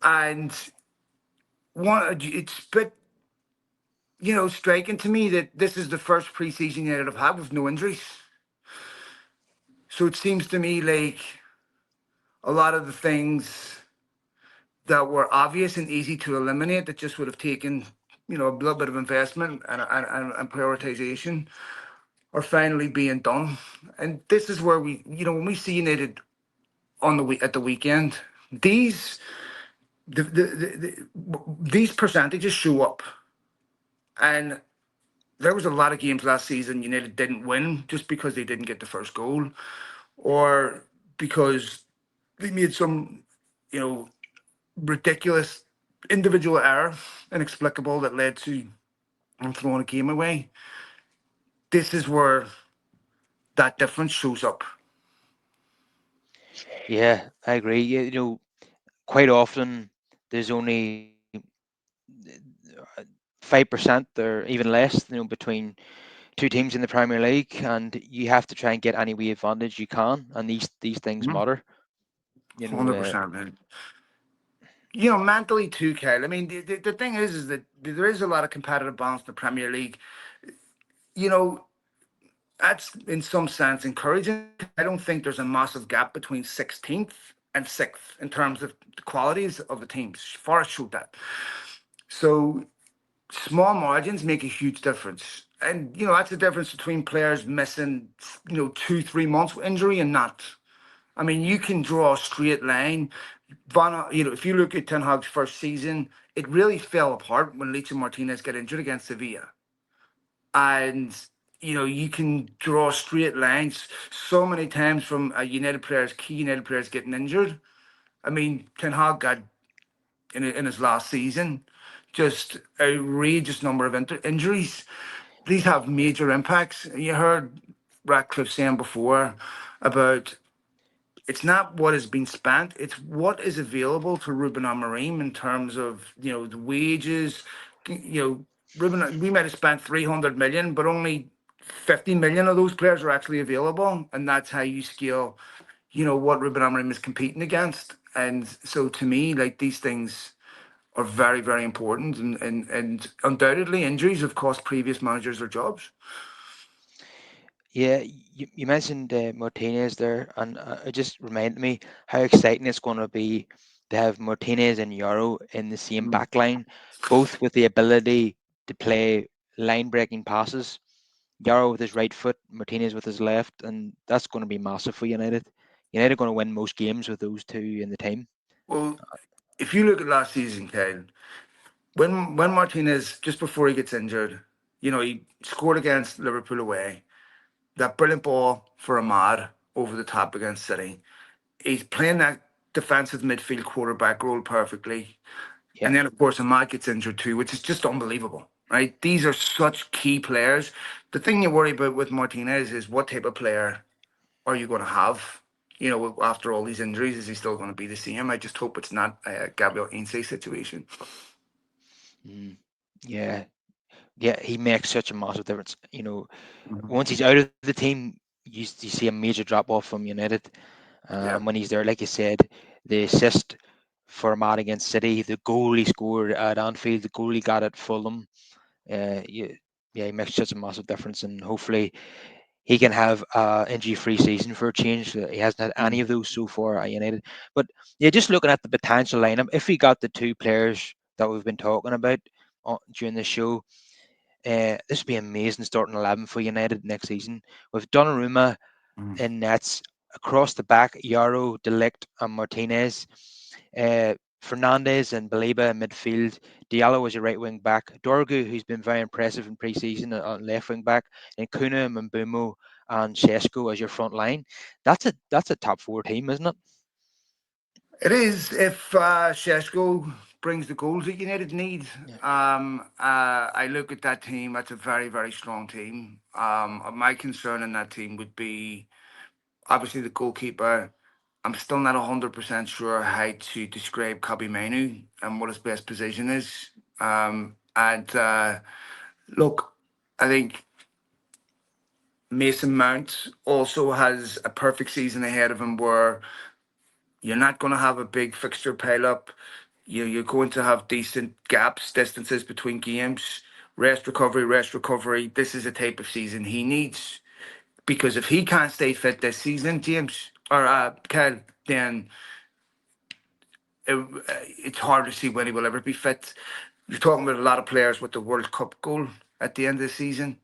and it's a bit, striking to me that this is the first preseason United have had with no injuries. So it seems to me like a lot of the things that were obvious and easy to eliminate that just would have taken, a little bit of investment and prioritization are finally being done. And this is where when we see United on the week at the weekend, these these percentages show up. And there was a lot of games last season United didn't win just because they didn't get the first goal, or because they made some, you know, ridiculous individual error, inexplicable, that led to them throwing a game away. This is where that difference shows up. yeah, I agree. Yeah, quite often there's only 5% or even less, between two teams in the Premier League, and you have to try and get any wee advantage you can, and these things matter. You know, 100%, man. Mentally too, Kyle. I mean, the thing is that there is a lot of competitive balance in the Premier League. You know, that's in some sense encouraging because I don't think there's a massive gap between 16th and 6th in terms of the qualities of the teams. Forest showed that. So small margins make a huge difference. And, that's the difference between players missing, 2, 3 months with injury and not. I mean, you can draw a straight line. If you look at Ten Hag's first season, it really fell apart when Leach and Martinez got injured against Sevilla. And you can draw straight lines so many times from key United players getting injured. I mean, Ten Hag got in his last season just outrageous number of injuries. These have major impacts. You heard Ratcliffe saying before about it's not what has been spent, it's what is available to Ruben Amorim in terms of, the wages. Ruben, we might have spent 300 million, but only 50 million of those players are actually available. And that's how you scale, what Ruben Amorim is competing against. And so to me, like these things are very, very important. And undoubtedly, injuries have cost previous managers their jobs. yeah, you mentioned Martinez there, and it just reminded me how exciting it's going to be to have Martinez and Euro in the same Mm. back line, both with the ability to play line-breaking passes. Euro with his right foot, Martinez with his left, and that's going to be massive for United. United are going to win most games with those two in the team. Well, if you look at last season, Kyle, when Martinez, just before he gets injured, he scored against Liverpool away. That brilliant ball for Ahmad over the top against City. He's playing that defensive midfield quarterback role perfectly. Yeah. And then, of course, Ahmad gets injured too, which is just unbelievable, right? These are such key players. The thing you worry about with Martinez is what type of player are you going to have? After all these injuries, is he still going to be the same? I just hope it's not a Gabriel Ince situation. Mm. Yeah. Yeah, he makes such a massive difference. Mhm. Once he's out of the team, you see a major drop off from United. And Yeah, when he's there, like you said, the assist for Matt against City, the goal he scored at Anfield, the goal he got at Fulham, yeah, yeah, he makes such a massive difference. And hopefully he can have injury-free season for a change. He hasn't had any mm, of those so far at United. But yeah, just looking at the potential lineup, if we got the two players that we've been talking about during the show, this would be amazing starting 11 for United next season with Donnarumma mm. in nets across the back, Yaro, Delict, and Martinez. Fernandez and Baleba in midfield. Diallo as your right wing back. Dorgu, who's been very impressive in pre-season on left wing back, and Kuna, Mbumo, and Sesko as your front line. That's a top four team, isn't it? It is if Sesko brings the goals that United need. Yeah. I look at that team. That's a very, very strong team. My concern in that team would be obviously the goalkeeper. I'm still not 100% sure how to describe Kobe Mainu and what his best position is. And look, I think Mason Mount also has a perfect season ahead of him where you're not going to have a big fixture pile up. You're going to have decent gaps, distances between games, rest, recovery, rest, recovery. This is the type of season he needs because if he can't stay fit this season, James or Kyle, then it's hard to see when he will ever be fit. You're talking about a lot of players with the World Cup goal at the end of the season,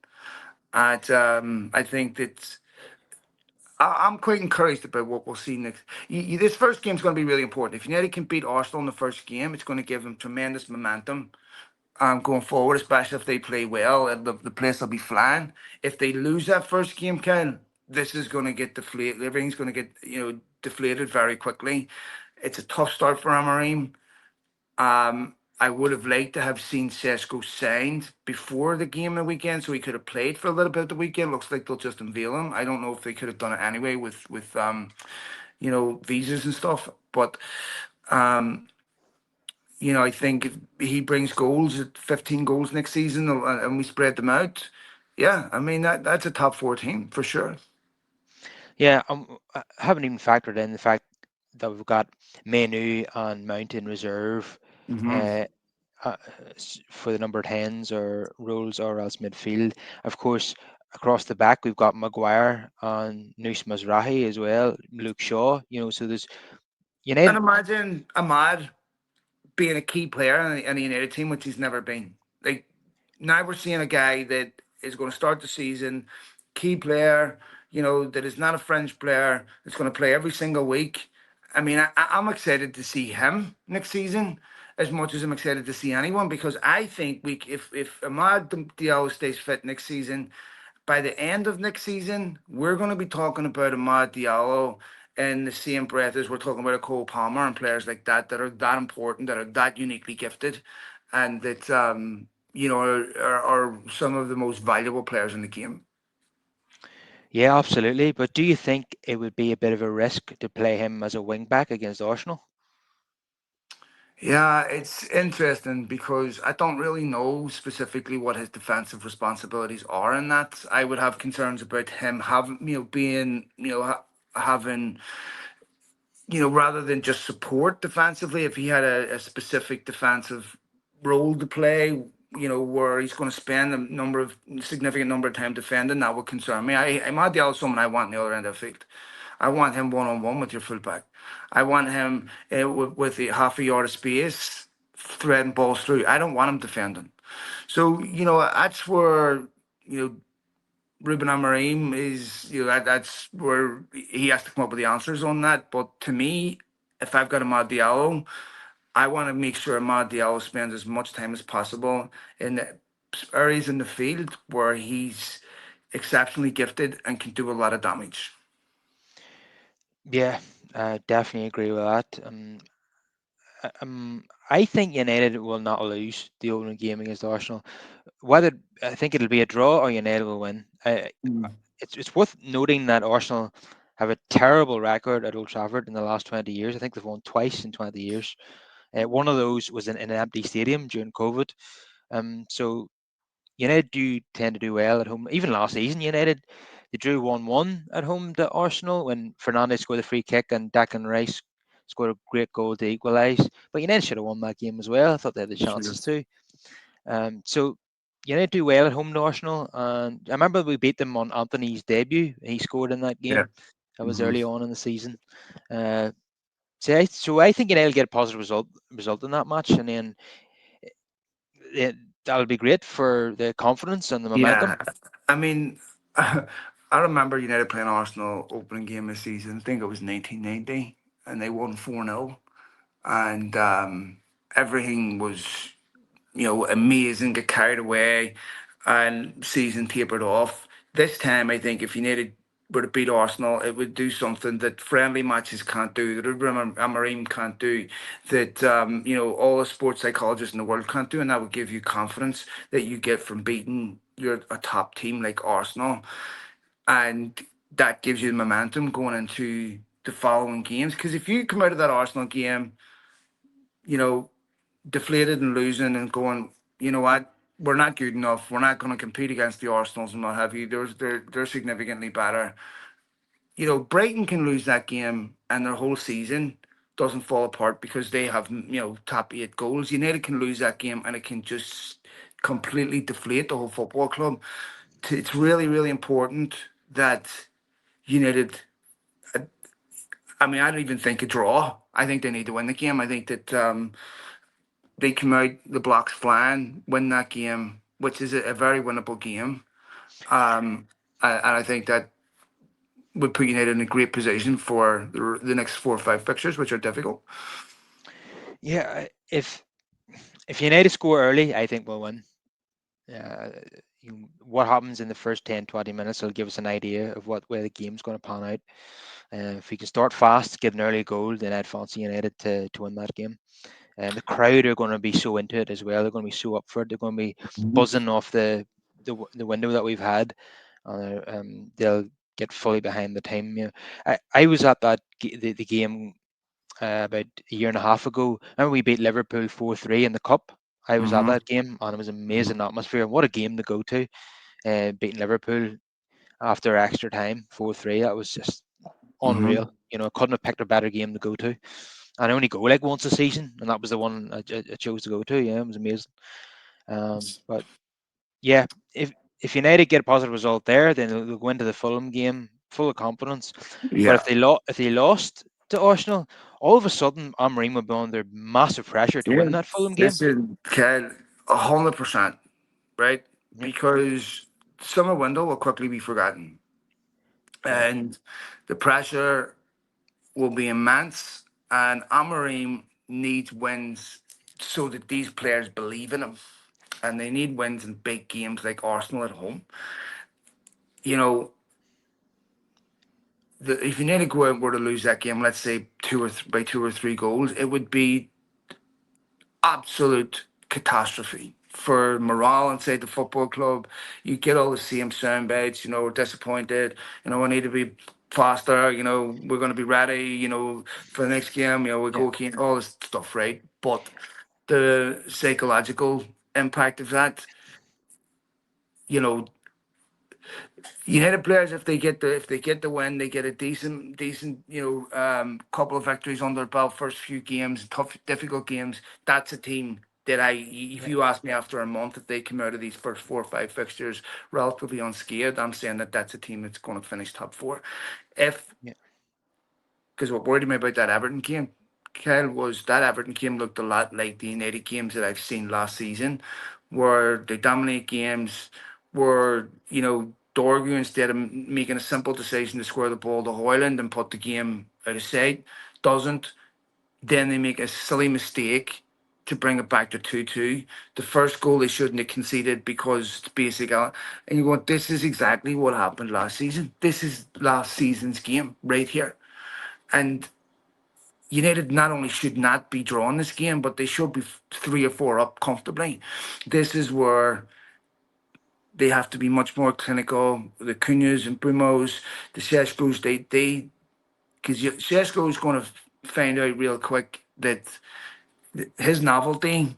and I think that I'm quite encouraged about what we'll see next. This first game is going to be really important. If United can beat Arsenal in the first game, it's going to give them tremendous momentum going forward, especially if they play well. And the place will be flying. If they lose that first game, Ken, this is going to get deflated. Everything's going to get deflated very quickly. It's a tough start for Amarim. I would have liked to have seen Sesko signed before the game of the weekend, so he could have played for a little bit of the weekend. Looks like they'll just unveil him. I don't know if they could have done it anyway with visas and stuff. But um, I think if he brings goals at 15 goals next season, and we spread them out. Yeah, I mean that's a top four team for sure. Yeah, I haven't even factored in the fact that we've got Menu and Mount in reserve. Hmm. Uh, for the number 10s or roles or else midfield. Of course, across the back, we've got Maguire and Nus Mazrahi as well, Luke Shaw, so there's And United. imagine Ahmad being a key player in the United team, which he's never been. Like now we're seeing a guy that is going to start the season, key player, that is not a French player, that's going to play every single week. I mean, I'm excited to see him next season as much as I'm excited to see anyone because I think if Ahmad Diallo stays fit next season, by the end of next season, we're going to be talking about Amad Diallo in the same breath as we're talking about a Cole Palmer and players like that are that important, that are that uniquely gifted, and that are some of the most valuable players in the game. Yeah, absolutely. But do you think it would be a bit of a risk to play him as a wing back against Arsenal? Yeah, it's interesting because I don't really know specifically what his defensive responsibilities are in that. I would have concerns about him having, being, having rather than just support defensively, if he had a specific defensive role to play, where he's going to spend significant number of time defending, that would concern me. I'm not the other someone I want on the other end of the field. I want him one on one with your fullback. I want him with the half a yard of space, threading balls through. I don't want him defending. So that's where you know Ruben Amorim is, that's where he has to come up with the answers on that. But to me, if I've got Amad Diallo, I want to make sure Amad Diallo spends as much time as possible in the areas in the field where he's exceptionally gifted and can do a lot of damage. Yeah, I definitely agree with that. I think United will not lose the opening game against Arsenal. Whether I think it'll be a draw or United will win. Mm. It's worth noting that Arsenal have a terrible record at Old Trafford in the last 20 years. I think they've won twice in 20 years. One of those was in an empty stadium during COVID. So United do tend to do well at home. Even last season, United they drew 1-1 at home to Arsenal when Fernandes scored the free kick and Declan Rice scored a great goal to equalise. But United should have won that game as well. I thought they had the chances to. So United do well at home to Arsenal, and I remember we beat them on Anthony's debut. He scored in that Yeah. game. That was Hmm. early on in the season. Uh, so I think United will get a positive result in that match, and then that'll be great for the confidence and the Yeah. momentum. I mean, I remember United playing Arsenal opening game this season. I think it was 1990, and they won 4-0. And everything was, amazing, get carried away, and season tapered off. This time, I think if United were to beat Arsenal, it would do something that friendly matches can't do, that Amarim can't do, that all the sports psychologists in the world can't do, and that would give you confidence that you get from beating a top team like Arsenal, and that gives you the momentum going into the following games. Because if you come out of that Arsenal game, you know, deflated and losing and going, you know what, we're not good enough. We're not going to compete against the Arsenals and what have you. They're significantly better. Brighton can lose that game and their whole season doesn't fall apart because they have, top eight goals. United can lose that game and it can just completely deflate the whole football club. It's really, really important that United, I mean, I don't even think a draw. I think they need to win the game. I think that they come out the blocks flying, win that game, which is a very winnable game. And I think that would put United in a great position for the next 4 or 5 fixtures, which are difficult. Yeah, if United score early, I think we'll win. Uh, what happens in the first 10, 20 minutes will give us an idea of what way the game's going to pan out. If we can start fast, get an early goal, then I'd fancy United to win that game. And the crowd are going to be so into it as well. They're going to be so up for it. They're going to be Mhm. buzzing off the window that we've had. They'll get fully behind the team. I was at the game about a year and a half ago. And we beat Liverpool 4-3 in the cup. I was at Mhm. that game and it was amazing atmosphere. What a game to go to! Beating Liverpool after extra time 4-3. That was just Mhm. unreal. I couldn't have picked a better game to go to. And I only go like once a season, and that was the one I chose to go to. Yeah, it was amazing. But yeah, if United get a positive result there, then they'll go into the Fulham game full of confidence. But Yeah. if they lost to Arsenal, all of a sudden Amorim will be under massive pressure to Yeah. win that Fulham game. Listen, Kel, 100%, right? Yep, Because summer window will quickly be forgotten, yeah, and the pressure will be immense. And Amorim needs wins so that these players believe in him, and they need wins in big games like Arsenal at home. You know, if United go out and were to lose that game, let's say by 2 or 3 goals, it would be absolute catastrophe for morale inside the football club. You get all the same sound bites, we're disappointed, we need to be faster, we're going to be ready, for the next game, we yeah, go again, all this stuff, right? But the psychological impact of that, you know, United players, if they get the win, they get a decent, couple of victories under their belt, first few games, tough, difficult games. That's a team that if yeah, you ask me after a month, if they come out of these first 4 or 5 fixtures relatively unscathed, I'm saying that that's a team that's going to finish top four. If yeah, Because what worried me about that Everton game, Kyle, was that Everton game looked a lot like the United games that I've seen last season, where they dominate games, where, Dorgu, instead of making a simple decision to square the ball to Hoyland and put the game out of sight, doesn't. Then they make a silly mistake to bring it back to 2-2. The first goal they shouldn't have conceded because it's basic. And you go, this is exactly what happened last season. This is last season's game right here. And United not only should not be drawing this game, but they should be 3 or 4 up comfortably. This is where they have to be much more clinical. The Cunhas and Brumos, the Seskos, because Sesko is going to find out real quick that his novelty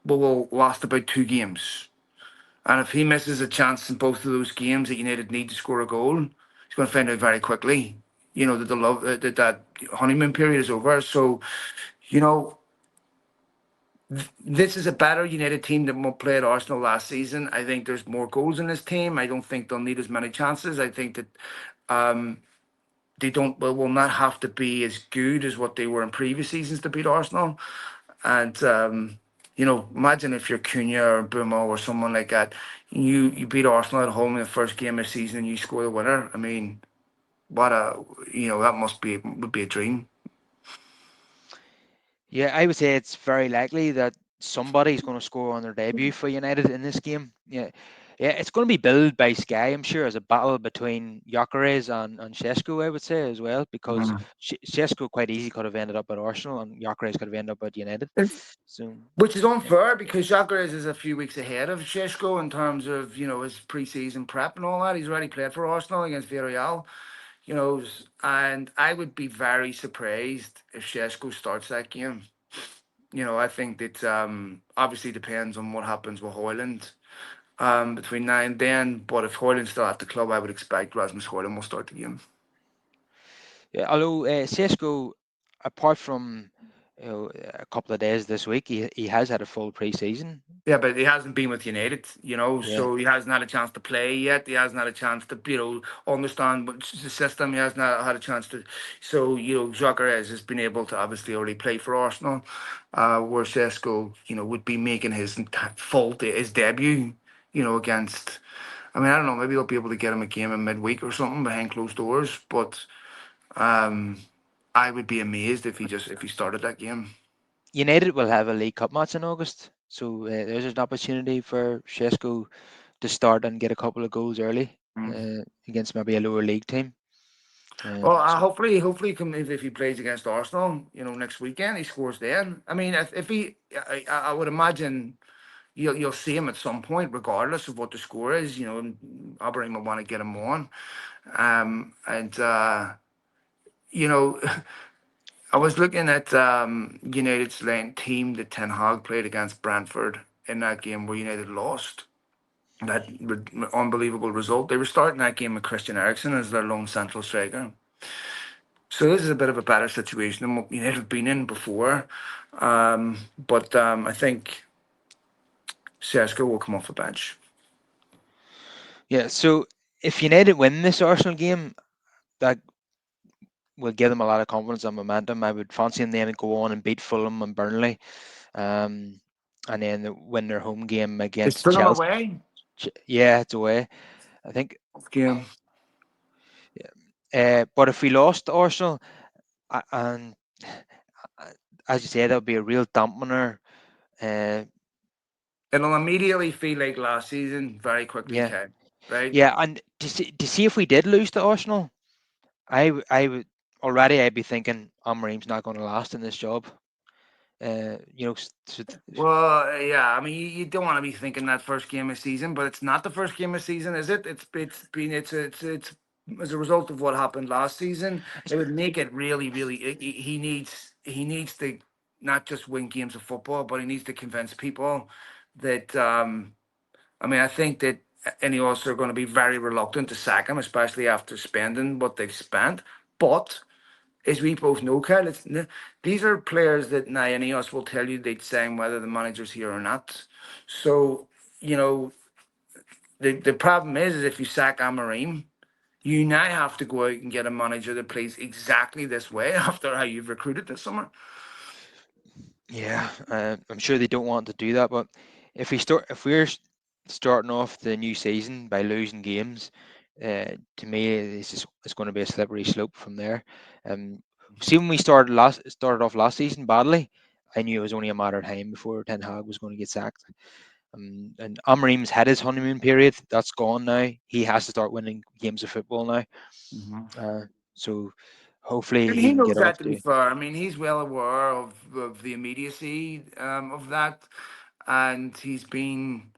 will last about 2 games. And if he misses a chance in both of those games that United need to score a goal, he's going to find out very quickly, that the love that honeymoon period is over. So, you know, this is a better United team than what played Arsenal last season. I think there's more goals in this team. I don't think they'll need as many chances. I think that um, they don't will not have to be as good as what they were in previous seasons to beat Arsenal. And imagine if you're Cunha or Bumo or someone like that, you beat Arsenal at home in the first game of the season and you score the winner. I mean, what a that would be a dream. Yeah, I would say it's very likely that somebody's going to score on their debut for United in this game. Yeah, yeah, it's going to be billed by Sky, I'm sure, as a battle between Gyökeres and Sesko, I would say as well, because Mm. Sesko quite easily could have ended up at Arsenal and Gyökeres could have ended up at United. So, Which is yeah, unfair because Gyökeres is a few weeks ahead of Sesko in terms of his pre-season prep and all that. He's already played for Arsenal against Villarreal, and I would be very surprised if Sesko starts that game. I think that obviously depends on what happens with Hoyland between now and then. But if Hoyland's still at the club, I would expect Rasmus Hoyland will start the game. yeah, although Sesko, apart from a couple of days this week, he has had a full pre-season. Yeah, but he hasn't been with United, Yeah. so he hasn't had a chance to play yet. He hasn't had a chance to, understand the system. He hasn't had a chance to. So, Gyökeres has been able to obviously already play for Arsenal, where Sesko, would be making his debut, against. I mean, I don't know. Maybe they'll be able to get him a game in midweek or something behind closed doors. But um, I would be amazed if he started that game. United will have a League Cup match in August, so there's an opportunity for Sesko to start and get a couple of goals early against maybe a lower league team. Well, So hopefully, if he plays against Arsenal, next weekend, he scores then. I mean, if he, I would imagine you'll see him at some point, regardless of what the score is. Abraham will want to get him on. And you know, I was looking at United's lane team that Ten Hag played against Brentford in that game where United lost. That unbelievable result. They were starting that game with Christian Eriksen as their lone central striker. So this is a bit of a better situation than what United have been in before. But I think Sesko will come off the bench. yeah, so if United win this Arsenal game, that will give them a lot of confidence and momentum. I would fancy them then to go on and beat Fulham and Burnley, um, and then win their home game It's against still Chelsea. away. Yeah, it's away. I think. Game. But if we lost to Arsenal, and as you say, that would be a real dampener. Uh, It'll immediately feel like last season very quickly, yeah, Ken. Right? yeah, and to see if we did lose to Arsenal, I would already I'd be thinking Amorim's not going to last in this job. So, Well, yeah. I mean, you don't want to be thinking that first game of season, but it's not the first game of season, is it? It's as a result of what happened last season. It would make it really, really. He needs to not just win games of football, but he needs to convince people that. I mean, I think that Ineos are going to be very reluctant to sack him, especially after spending what they've spent. But as we both know, Kyle, these are players that now Ineos will tell you they'd sign whether the manager's here or not. So, you know, the problem is if you sack Amarim, you now have to go out and get a manager that plays exactly this way after how you've recruited this summer. yeah, I'm sure they don't want to do that. But if we're starting off the new season by losing games, to me, it's going to be a slippery slope from there. Um, See, when we started off last season badly, I knew it was only a matter of time before Ten Hag was going to get sacked. And Amorim's had his honeymoon period. That's gone now. He has to start winning games of football now. Mhm. Uh, so hopefully And he he can knows get off that, to be to. fair. I mean, he's well aware of the immediacy of that. And he's been,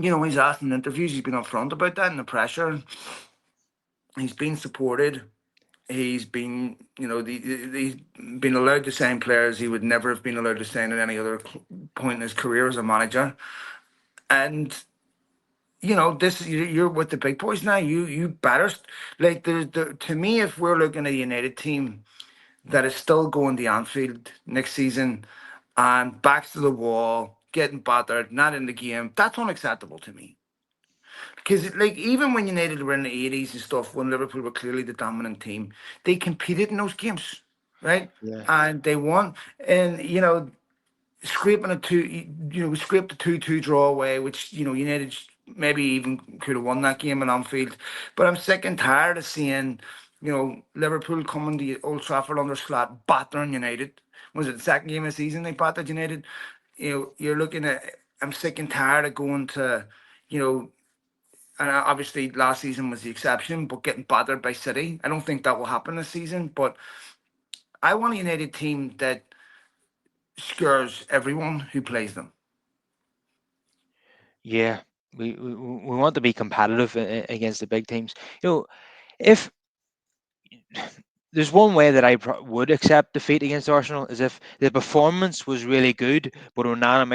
he's asked in interviews, he's been upfront about that and the pressure. He's been supported. He's been, he's been allowed to sign players he would never have been allowed to sign at any other point in his career as a manager. And this you're with the big boys now. You better like to me, if we're looking at a United team that is still going to Anfield next season and backs to the wall, getting battered, not in the game, that's unacceptable to me. Because like even when United were in the 80s and stuff, when Liverpool were clearly the dominant team, they competed in those games, right? Yeah, And they won. And scraping a two, scraped a 2-2 draw away, which United maybe even could have won that game in Anfield. But I'm sick and tired of seeing, Liverpool coming to Old Trafford under slat, battering United. Was it the second game of the season they battered United? You're looking at. I'm sick and tired of going to, you know. And obviously, last season was the exception, but getting battered by City. I don't think that will happen this season. But I want a United team that scares everyone who plays them. yeah. We want to be competitive against the big teams. You know, if there's one way that would accept defeat against Arsenal is if the performance was really good, but Onana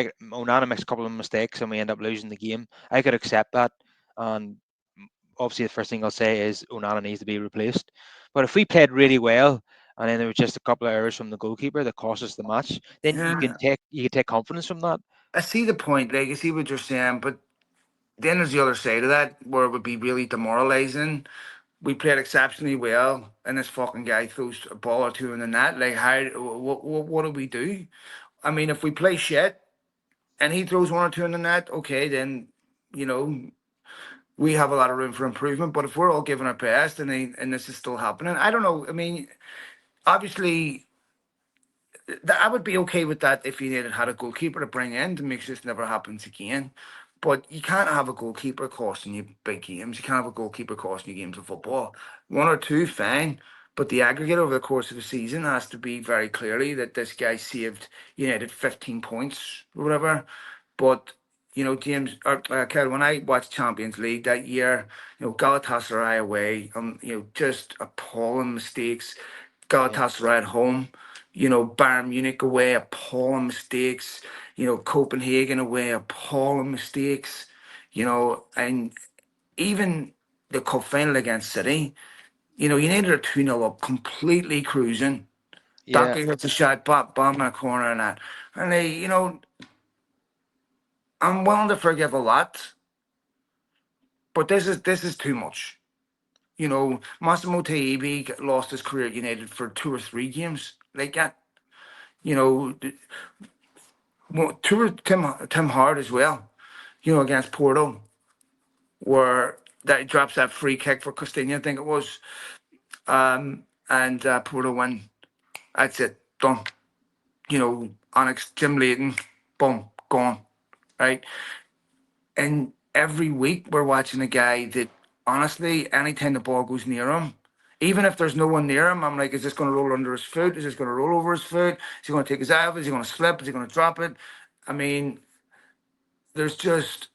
makes a couple of mistakes and we end up losing the game. I could accept that, and obviously the first thing I'll say is Onana needs to be replaced. But if we played really well and then there was just a couple of errors from the goalkeeper that cost us the match, then Yeah, you can take confidence from that. I see the point. Like I see what you're saying, but then there's the other side of that where it would be really demoralising. We played exceptionally well, and this fucking guy throws a ball or two in the net. Like, how? What do we do? I mean, if we play shit and he throws one or two in the net, okay, then you know we have a lot of room for improvement. But if we're all giving our best and this is still happening, I don't know. I mean, obviously I would be okay with that if United had a goalkeeper to bring in to make sure this never happens again. But you can't have a goalkeeper costing you big games. You can't have a goalkeeper costing you games of football. One or two, fine. But the aggregate over the course of the season has to be very clearly that this guy saved United 15 points or whatever. But James or Kel, when I watched Champions League that year, Galatasaray away, just appalling mistakes. Yeah, Galatasaray at home, Bayern Munich away, appalling mistakes. Copenhagen away, appalling mistakes. And even the cup final against City, United are 2-0 up, completely cruising. yeah. Daka hits a shot, bomb in a corner and that. And I'm willing to forgive a lot, but this is too much. Massimo Taibbi lost his career at United for 2 or 3 games like that. You know, two Tim Hart as well. Against Porto, where that he drops that free kick for Costinha, I think it was, and Porto win. That's it, done. Onyx, Jim Leighton, boom, gone. Right, and every week we're watching a guy that honestly, anytime the ball goes near him, even if there's no one near him, I'm like, is this going to roll under his foot? Is this going to roll over his foot? Is he going to take his eye off? Is he going to slip? Is he going to drop it? I mean, there's just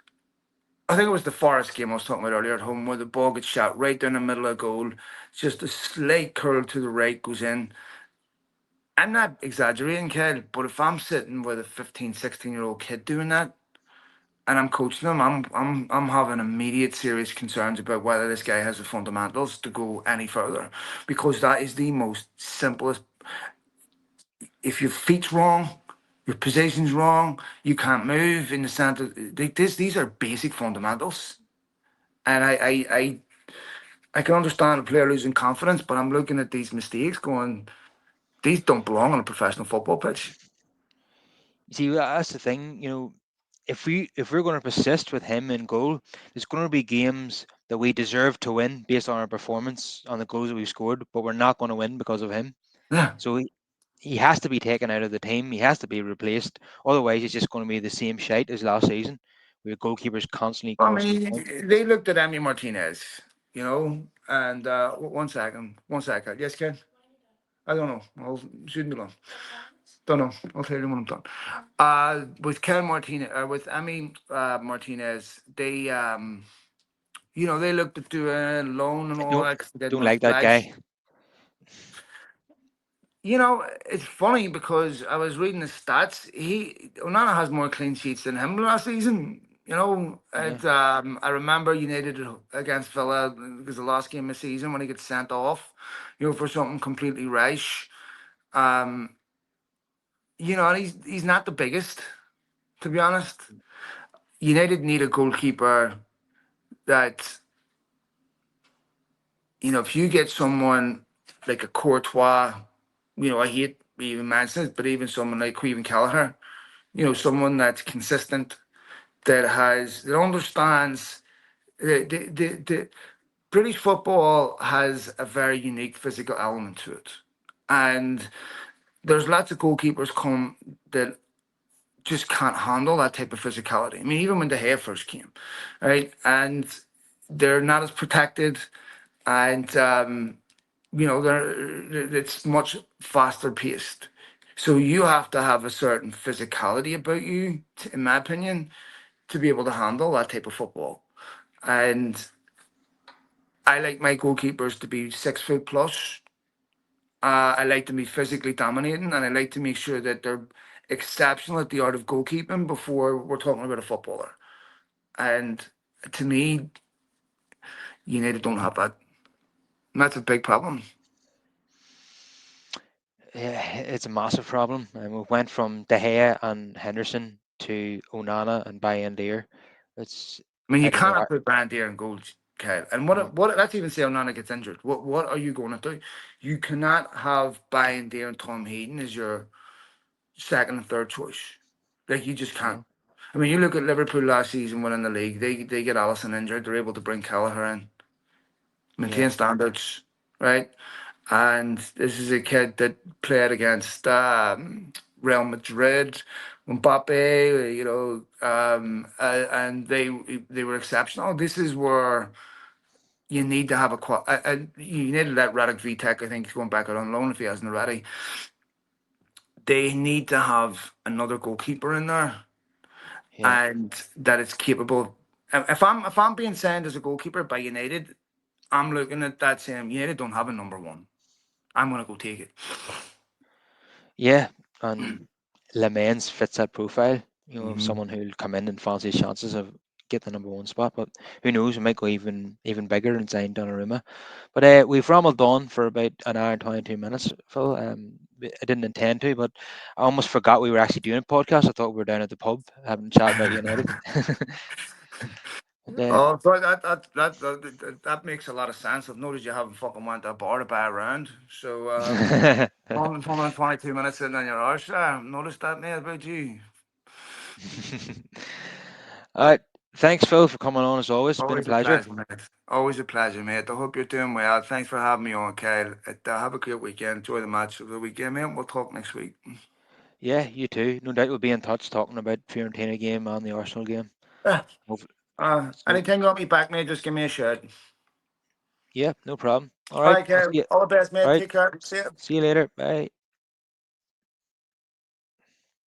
I think it was the Forest game I was talking about earlier at home where the ball gets shot right down the middle of the goal. Just a slight curl to the right goes in. I'm not exaggerating, kid, but if I'm sitting with a 15, 16-year-old kid doing that and I'm coaching them, I'm having immediate serious concerns about whether this guy has the fundamentals to go any further. Because that is the most simplest. If your feet's wrong, your position's wrong, you can't move in the center. These are basic fundamentals. And I can understand a player losing confidence, but I'm looking at these mistakes going, these don't belong on a professional football pitch. You see, that's the thing. If we're going to persist with him in goal, there's going to be games. that we deserve to win based on our performance, on the goals that we've scored, but we're not going to win because of him. Yeah. So he has to be taken out of the team. He has to be replaced. Otherwise, it's just going to be the same shite as last season, with goalkeepers constantly I costing mean, points. they looked at Emi Martinez, and 1 second, 1 second. Yes, Ken? I don't know. I'll shouldn't be long. Don't know. I'll tell you when I'm done. With Ken Martinez, with Emi Martinez, they looked at doing loan and I all don't that 'cause they didn't don't want to like that splash. guy. It's funny because I was reading the stats. Onana has more clean sheets than him last season. Yeah, I remember United against Villa because the last game of the season when he gets sent off, for something completely rash. Um, and he's not the biggest, to be honest. United need a goalkeeper that, if you get someone like a Courtois, I hate even mentioning it, but even someone like Queven Kelleher, someone that's consistent, that understands the British football has a very unique physical element to it, and there's lots of goalkeepers come that just can't handle that type of physicality. I mean, even when De Gea first came, right, and they're not as protected, and it's much faster paced. So you have to have a certain physicality about you, in my opinion, to be able to handle that type of football. And I like my goalkeepers to be 6 foot plus. I like to be physically dominating, and I like to make sure that they're exceptional at the art of goalkeeping before we're talking about a footballer. And to me, United don't have that. And that's a big problem. yeah, it's a massive problem. And we went from De Gea and Henderson to Onana and Bayindir. It's I mean, I you don't know. cannot put Brandy in goals, Kyle. And No, let's even say Onana gets injured. What are you going to do? You cannot have Bayern Deer and Tom Hayden as your second and third choice. Like you just can't. no, I mean, you look at Liverpool last season winning the league. They get Allison injured. They're able to bring Kelleher in, yeah, maintain standards, right? And this is a kid that played against Real Madrid, Mbappe, and they were exceptional. This is where you need to have you need to let Radic Vitek, I think he's going back out on loan if he hasn't already. They need to have another goalkeeper in there, yeah, and that is capable. If I'm being signed as a goalkeeper by United, I'm looking at that saying United don't have a number one. I'm gonna go take it. yeah. And Lemens fits that profile. Hmm. Someone who'll come in and fancy his chances of get the number one spot. But who knows? We might go even bigger and sign Donnarumma. But we've rambled on for about an hour and 22 minutes, Phil. I didn't intend to, but I almost forgot we were actually doing a podcast. I thought we were down at the pub having a chat about United. but, Oh, so that makes a lot of sense. I've noticed you haven't fucking went to a bar to buy a round. So 122 minutes in on your arse. I've noticed that, mate, about you. All right. Thanks, Phil, for coming on as always. It's been a Always a pleasure. pleasure, mate. Always a pleasure, mate. I hope you're doing well. Thanks for having me on, Kyle. Have a great weekend. Enjoy the match of the weekend, mate. We'll talk next week. Yeah, you too. No doubt we'll be in touch talking about Fiorentina game and the Arsenal game. Yeah. Hopefully, so Anytime you want me back, mate, just give me a shout. yeah, no problem. All All right, right, I'll Kyle. see you. All the best, All mate. right, Take care. See ya. see you later. Bye.